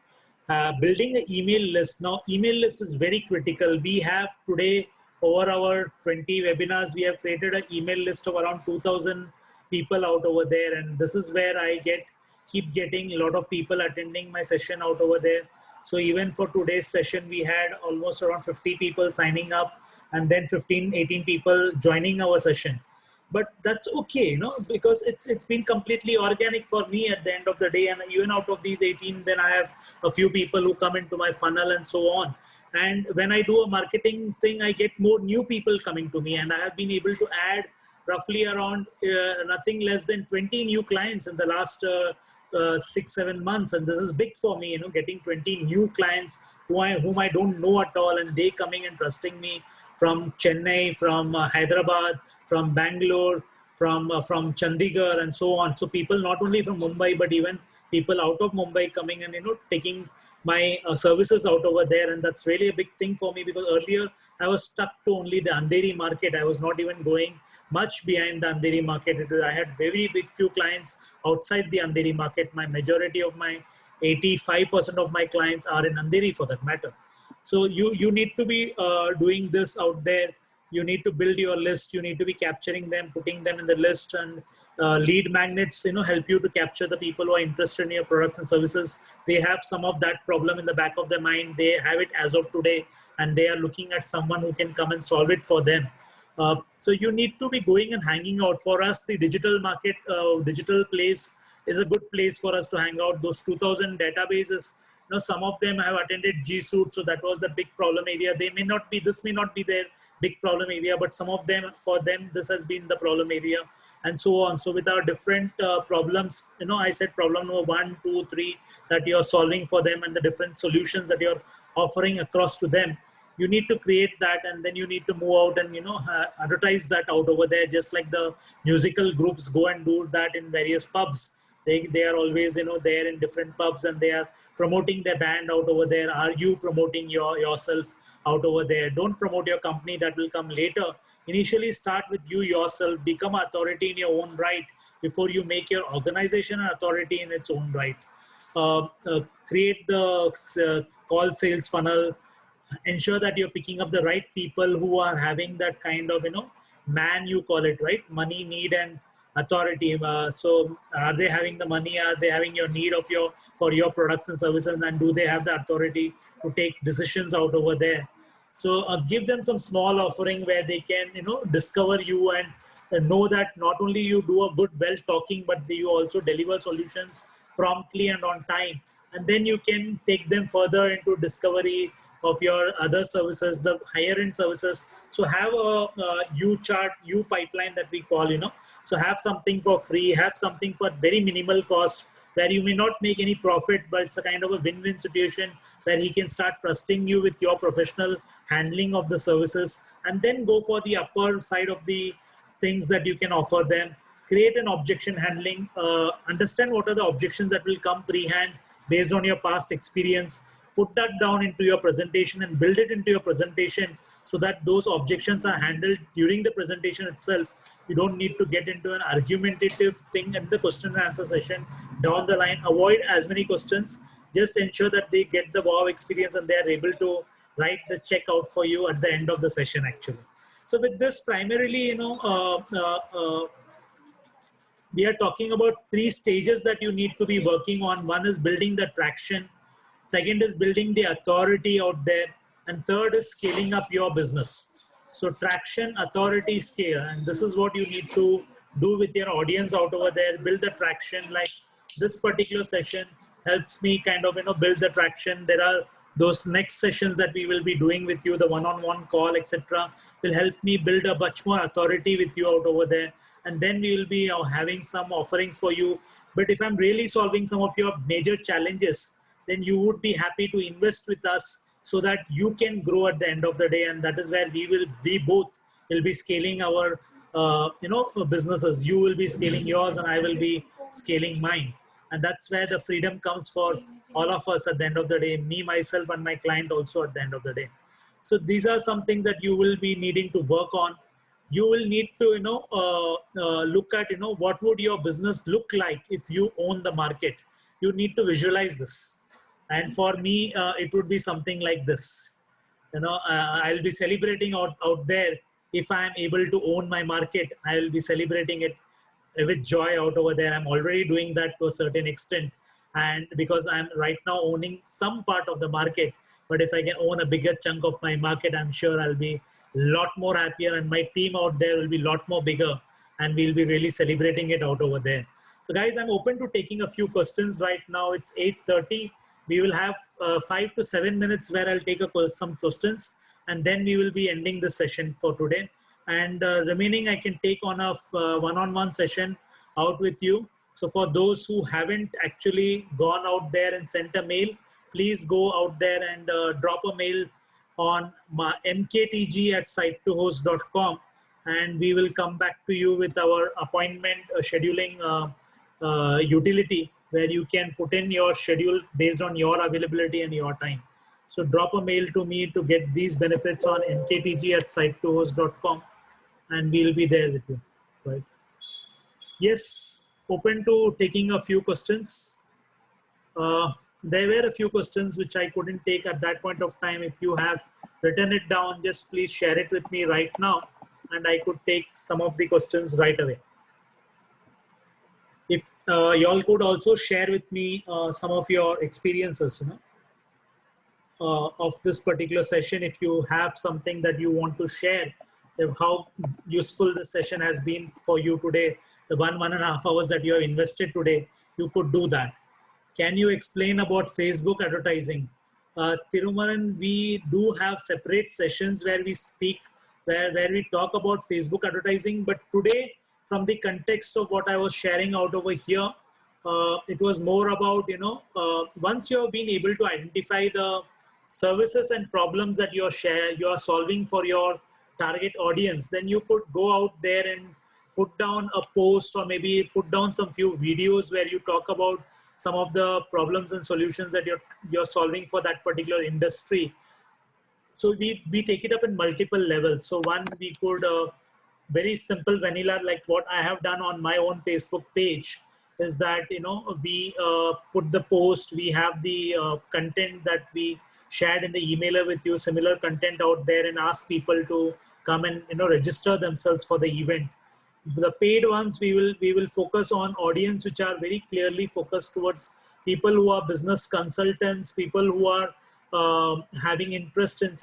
building an email list. Now, email list is very critical. We have today, over our 20 webinars, we have created an email list of around 2,000 people out over there. And this is where I keep getting a lot of people attending my session out over there. So even for today's session, we had almost around 50 people signing up, and then 15, 18 people joining our session. But that's okay, because it's been completely organic for me at the end of the day. And even out of these 18, then I have a few people who come into my funnel and so on. And when I do a marketing thing, I get more new people coming to me, and I have been able to add roughly around nothing less than 20 new clients in the last 6-7 months. And this is big for me, getting 20 new clients whom I don't know at all, and they coming and trusting me from Chennai, from Hyderabad, from Bangalore, from Chandigarh, and so on. So people not only from Mumbai, but even people out of Mumbai coming and taking my services out over there. And that's really a big thing for me, because earlier I was stuck to only the Andheri market. I was not even going much behind the Andheri market. I had very big few clients outside the Andheri market. My majority of my 85% of my clients are in Andheri, for that matter. So you need to be doing this out there. You need to build your list. You need to be capturing them, putting them in the list, and lead magnets, help you to capture the people who are interested in your products and services. They have some of that problem in the back of their mind. They have it as of today, and they are looking at someone who can come and solve it for them. So you need to be going and hanging out. For us, the digital market, digital place is a good place for us to hang out. Those 2000 databases, some of them have attended G Suite, so that was the big problem area. They may not be, this may not be their big problem area, but some of them, for them, this has been the problem area, and so on. So with our different problems, I said problem number 1, 2, 3 that you're solving for them, and the different solutions that you're offering across to them. You need to create that, and then you need to move out and advertise that out over there, just like the musical groups go and do that in various pubs. They are always there in different pubs, and they are promoting their band out over there. Are you promoting yourself out over there? Don't promote your company, that will come later. Initially start with you yourself, become authority in your own right before you make your organization an authority in its own right. Create the call sales funnel. Ensure that you're picking up the right people who are having that kind of man, you call it, right? Money, need, and authority. So are they having the money? Are they having your need of for your products and services? And do they have the authority to take decisions out over there? So give them some small offering where they can discover you, and know that not only you do a good well talking, but you also deliver solutions promptly and on time. And then you can take them further into discovery of your other services, the higher end services. So have a U chart, U pipeline that we call, so have something for free, have something for very minimal cost, where you may not make any profit, but it's a kind of a win-win situation where he can start trusting you with your professional handling of the services, and then go for the upper side of the things that you can offer them. Create an objection handling, understand what are the objections that will come pre-hand based on your past experience. Put that down into your presentation and build it into your presentation, so that those objections are handled during the presentation itself. You don't need to get into an argumentative thing in the question and answer session down the line. Avoid as many questions. Just ensure that they get the wow experience and they are able to write the check out for you at the end of the session actually. So with this primarily, we are talking about 3 stages that you need to be working on. One is building the traction. Second is building the authority out there. And third is scaling up your business. So traction, authority, scale. And this is what you need to do with your audience out over there. Build the traction. Like this particular session helps me kind of, build the traction. There are those next sessions that we will be doing with you, the one-on-one call, etc., will help me build a much more authority with you out over there. And then we will be having some offerings for you. But if I'm really solving some of your major challenges, then you would be happy to invest with us so that you can grow at the end of the day. And that is where we both will be scaling our, businesses. You will be scaling yours and I will be scaling mine. And that's where the freedom comes for all of us at the end of the day, me, myself, and my client also at the end of the day. So these are some things that you will be needing to work on. You will need to, look at, what would your business look like if you own the market. You need to visualize this. And for me, it would be something like this. I'll be celebrating out there. If I'm able to own my market, I will be celebrating it with joy out over there. I'm already doing that to a certain extent. And because I'm right now owning some part of the market, but if I can own a bigger chunk of my market, I'm sure I'll be a lot more happier, and my team out there will be a lot more bigger, and we'll be really celebrating it out over there. So guys, I'm open to taking a few questions right now. It's 8:30. We will have 5 to 7 minutes where I'll take some questions, and then we will be ending the session for today. And remaining, I can take on a one-on-one session out with you. So for those who haven't actually gone out there and sent a mail, please go out there and drop a mail on my mktg@site2host.com, and we will come back to you with our appointment scheduling utility, where you can put in your schedule based on your availability and your time. So drop a mail to me to get these benefits on mktg@site2host.com, and we'll be there with you. Right? Yes, open to taking a few questions. There were a few questions which I couldn't take at that point of time. If you have written it down, just please share it with me right now, and I could take some of the questions right away. If y'all could also share with me some of your experiences, of this particular session. If you have something that you want to share how useful this session has been for you today, the 1.5 hours that you have invested today, you could do that. Can you explain about Facebook advertising? Tirumaran, we do have separate sessions where we speak, where we talk about Facebook advertising. But today, from the context of what I was sharing out over here, it was more about, once you have been able to identify the services and problems that you are solving for your target audience, then you could go out there and put down a post, or maybe put down some few videos where you talk about some of the problems and solutions that you're solving for that particular industry. So we take it up in multiple levels. So one, we could very simple vanilla, like what I have done on my own Facebook page, is that we put the post, we have the content that we shared in the emailer with you, similar content out there, and ask people to come and register themselves for the event. The paid ones, we will focus on audience which are very clearly focused towards people who are business consultants, people who are having interest in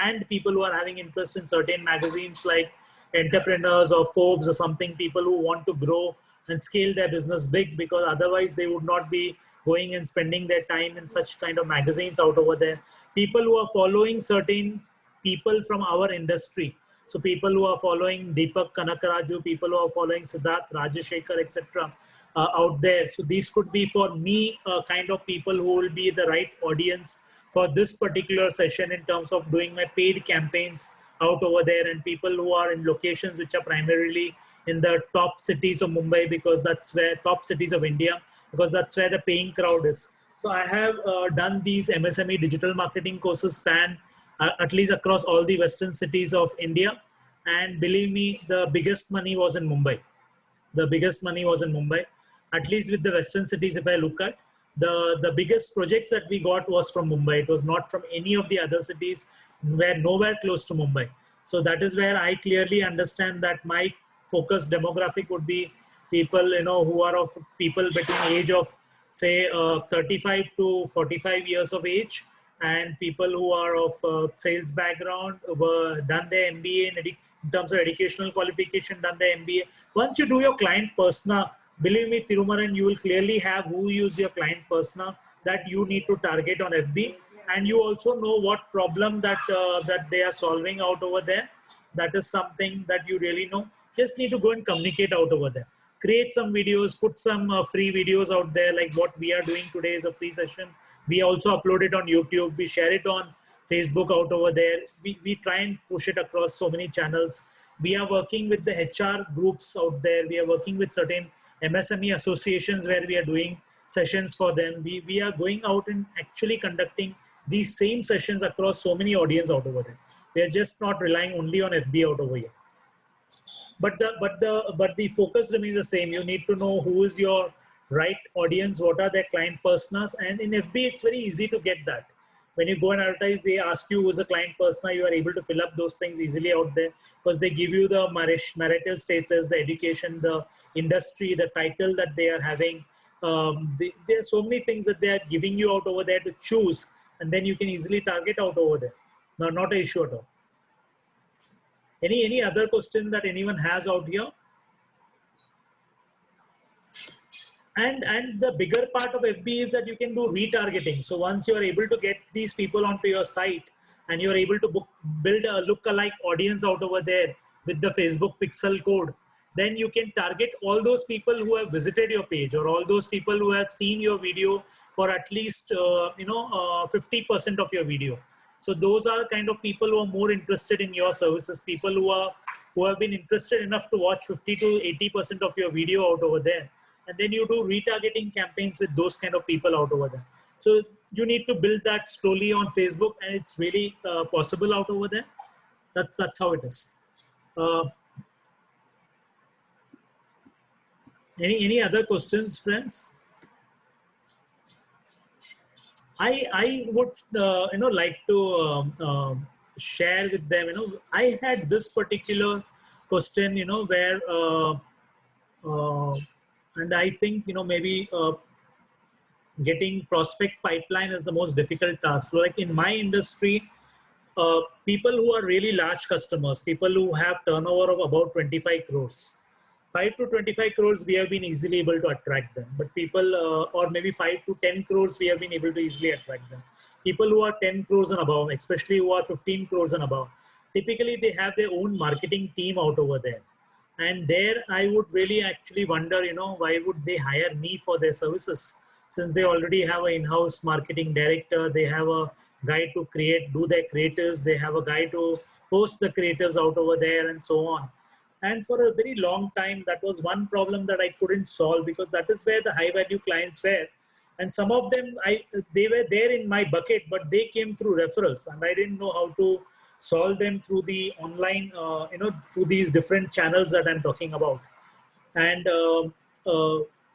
and people who are having interest in certain magazines like Entrepreneurs or Forbes or something, people who want to grow and scale their business big, because otherwise they would not be going and spending their time in such kind of magazines out over there. People who are following certain people from our industry. So people who are following Deepak Kanakaraju, people who are following Siddharth, Rajashekar, etc. Out there. So these could be for me kind of people who will be the right audience for this particular session in terms of doing my paid campaigns out over there, and people who are in locations which are primarily in the top cities of Mumbai, because that's where top cities of India, because that's where the paying crowd is. So I have done these MSME digital marketing courses span at least across all the western cities of India. And believe me, the biggest money was in Mumbai. The biggest money was in Mumbai, at least with the western cities. If I look at the biggest projects that we got was from Mumbai. It was not from any of the other cities, were nowhere close to Mumbai. So that is where I clearly understand that my focus demographic would be people, who are of people between age of say 35 to 45 years of age, and people who are of sales background, done their MBA in terms of educational qualification, done their MBA. Once you do your client persona, believe me, Tirumaran, you will clearly have who is your client persona that you need to target on FB, and you also know what problem that they are solving out over there. That is something that you really know. Just need to go and communicate out over there. Create some videos, put some free videos out there, like what we are doing today is a free session. We also upload it on YouTube. We share it on Facebook out over there. We try and push it across so many channels. We are working with the HR groups out there. We are working with certain MSME associations where we are doing sessions for them. We are going out and actually conducting these same sessions across so many audience out over there. We are just not relying only on FB out over here. But the focus remains the same. You need to know who is your right audience, what are their client personas, and in FB it's very easy to get that. When you go and advertise, they ask you who's a client persona. You are able to fill up those things easily out there, because they give you the marital status, the education, the industry, the title that they are having. There are so many things that they are giving you out over there to choose, and then you can easily target out over there. No, not an issue at all. Any other question that anyone has out here? And the bigger part of FB is that you can do retargeting. So once you are able to get these people onto your site, and you're able to build a lookalike audience out over there with the Facebook pixel code, then you can target all those people who have visited your page, or all those people who have seen your video for at least 50% of your video. So those are kind of people who are more interested in your services, people who have been interested enough to watch 50 to 80% of your video out over there. And then you do retargeting campaigns with those kind of people out over there. So you need to build that slowly on Facebook, and it's really possible out over there. That's how it is. Any other questions, friends? I would like to share with them. I had this particular question. Where and I think maybe getting prospect pipeline is the most difficult task. Like in my industry, people who are really large customers, people who have turnover of about 25 crores. 5 to 25 crores, we have been easily able to attract them. But people, or maybe 5 to 10 crores, we have been able to easily attract them. People who are 10 crores and above, especially who are 15 crores and above, typically they have their own marketing team out over there. And there I would really actually wonder, why would they hire me for their services? Since they already have an in-house marketing director, they have a guy to do their creatives, they have a guy to post the creatives out over there and so on. And for a very long time, that was one problem that I couldn't solve, because that is where the high value clients were. And some of them, they were there in my bucket, but they came through referrals, and I didn't know how to solve them through the online, through these different channels that I'm talking about. And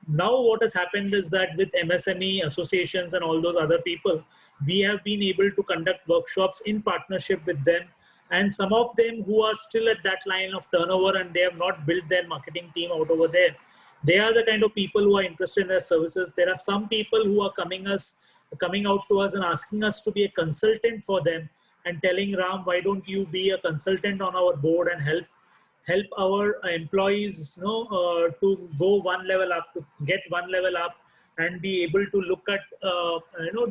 now what has happened is that with MSME associations and all those other people, we have been able to conduct workshops in partnership with them. And some of them who are still at that line of turnover and they have not built their marketing team out over there, they are the kind of people who are interested in their services. There are some people who are coming out to us and asking us to be a consultant for them, and telling Ram, why don't you be a consultant on our board and help our employees, to go one level up, to get one level up, and be able to look at,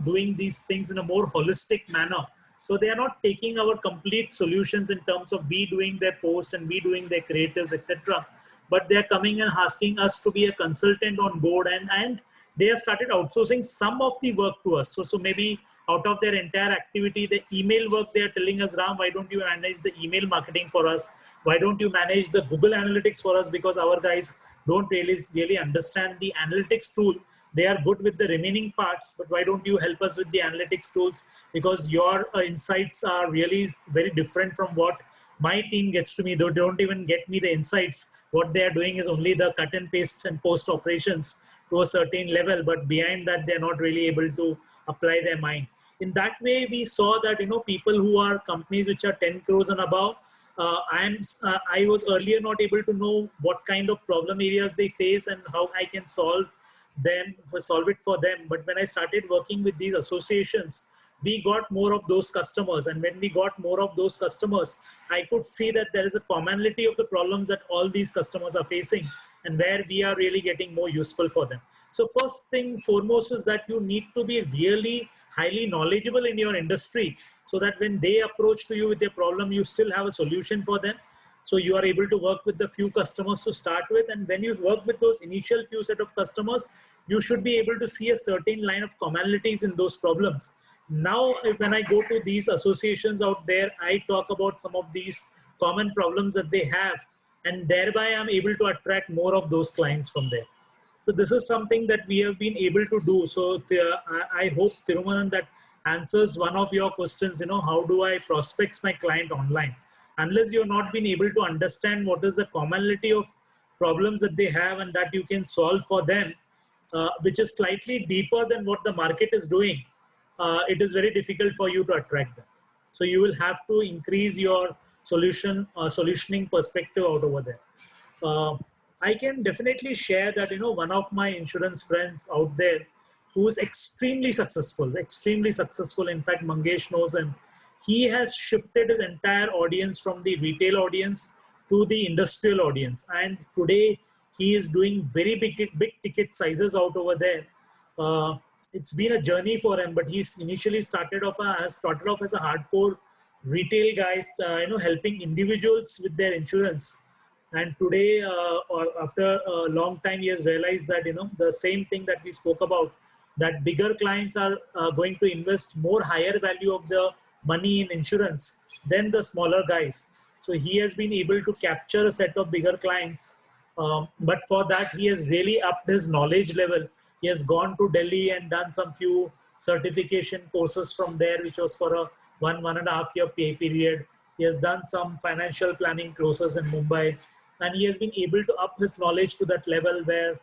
doing these things in a more holistic manner. So they are not taking our complete solutions in terms of we doing their post and we doing their creatives, etc. But they are coming and asking us to be a consultant on board, and they have started outsourcing some of the work to us. So maybe out of their entire activity, the email work, they are telling us, Ram, why don't you manage the email marketing for us? Why don't you manage the Google Analytics for us? Because our guys don't really understand the analytics tool. They are good with the remaining parts, but why don't you help us with the analytics tools? Because your insights are really very different from what my team gets to me. They don't even get me the insights. What they are doing is only the cut and paste and post operations to a certain level, but behind that, they're not really able to apply their mind. In that way, we saw that, people who are companies which are 10 crores and above, I was earlier not able to know what kind of problem areas they face and how I can solve it for them. But when I started working with these associations, we got more of those customers. And when we got more of those customers, I could see that there is a commonality of the problems that all these customers are facing, and where we are really getting more useful for them. So first thing foremost is that you need to be really highly knowledgeable in your industry, so that when they approach to you with their problem, you still have a solution for them. So you are able to work with the few customers to start with. And when you work with those initial few set of customers, you should be able to see a certain line of commonalities in those problems. Now, when I go to these associations out there, I talk about some of these common problems that they have, and thereby I'm able to attract more of those clients from there. So this is something that we have been able to do. So I hope, Thirumanan, that answers one of your questions, how do I prospect my client online? Unless you have not been able to understand what is the commonality of problems that they have and that you can solve for them, which is slightly deeper than what the market is doing, it is very difficult for you to attract them. So you will have to increase your solutioning perspective out over there. Uh, I can definitely share that, one of my insurance friends out there who is extremely successful, extremely successful. In fact, Mangesh knows him. He has shifted his entire audience from the retail audience to the industrial audience. And today he is doing very big ticket sizes out over there. It's been a journey for him, but he's initially started off as a hardcore retail guys, helping individuals with their insurance. And today, or after a long time, he has realized that, the same thing that we spoke about, that bigger clients are going to invest more higher value of the money in insurance than the smaller guys. So he has been able to capture a set of bigger clients. But for that, he has really upped his knowledge level. He has gone to Delhi and done some few certification courses from there, which was for a 1.5 year pay period. He has done some financial planning courses in Mumbai, and he has been able to up his knowledge to that level where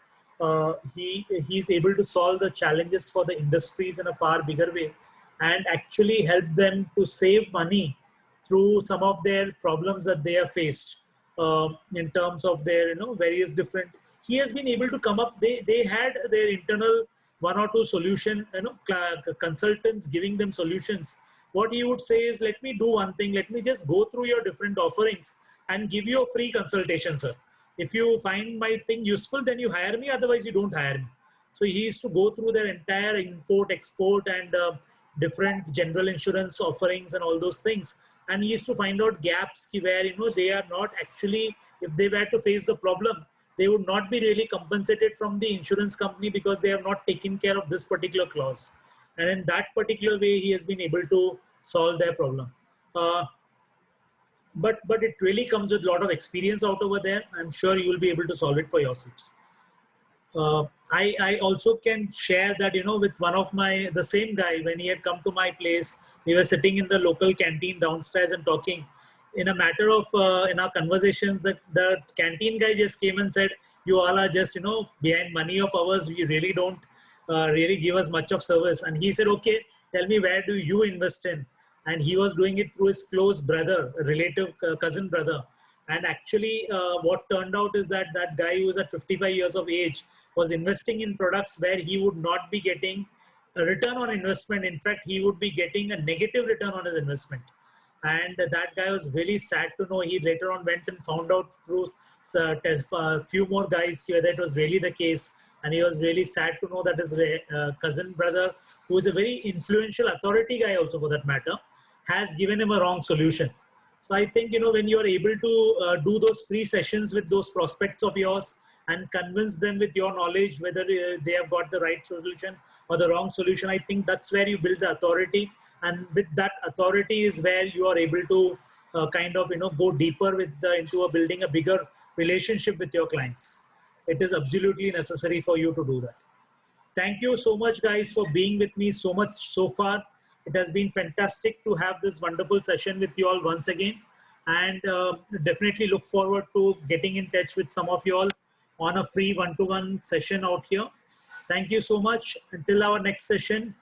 he's able to solve the challenges for the industries in a far bigger way, and actually help them to save money through some of their problems that they have faced, in terms of their, various different. He has been able to come up. They had their internal one or two solution, consultants giving them solutions, what he would say is, let me do one thing, let me just go through your different offerings and give you a free consultation, sir. If you find my thing useful, then you hire me, otherwise you don't hire me. So he used to go through their entire import, export, and different general insurance offerings and all those things. And he used to find out gaps where, they are not actually, if they were to face the problem, they would not be really compensated from the insurance company because they have not taken care of this particular clause. And in that particular way, he has been able to solve their problem. Uh, but it really comes with a lot of experience out over there. I'm sure you will be able to solve it for yourselves. I also can share that, with one of the same guy, when he had come to my place, we were sitting in the local canteen downstairs and talking. In a matter of, in our conversations, the canteen guy just came and said, you all are just, behind money of ours. You really don't really give us much of service. And he said, okay, tell me, where do you invest in? And he was doing it through his close brother, relative, cousin brother. And actually, what turned out is that that guy who was at 55 years of age was investing in products where he would not be getting a return on investment. In fact, he would be getting a negative return on his investment. And that guy was really sad to know. He later on went and found out through a few more guys whether it was really the case. And he was really sad to know that his cousin brother, who is a very influential authority guy also for that matter, has given him a wrong solution. So I think, when you are able to do those free sessions with those prospects of yours and convince them with your knowledge whether they have got the right solution or the wrong solution, I think that's where you build the authority. And with that authority is where you are able to kind of, go deeper into building a bigger relationship with your clients. It is absolutely necessary for you to do that. Thank you so much, guys, for being with me so much so far. It has been fantastic to have this wonderful session with you all once again. And definitely look forward to getting in touch with some of you all on a free one-to-one session out here. Thank you so much. Until our next session,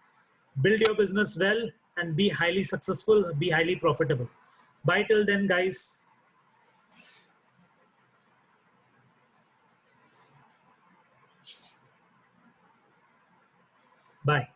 build your business well and be highly successful, be highly profitable. Bye till then, guys. Bye.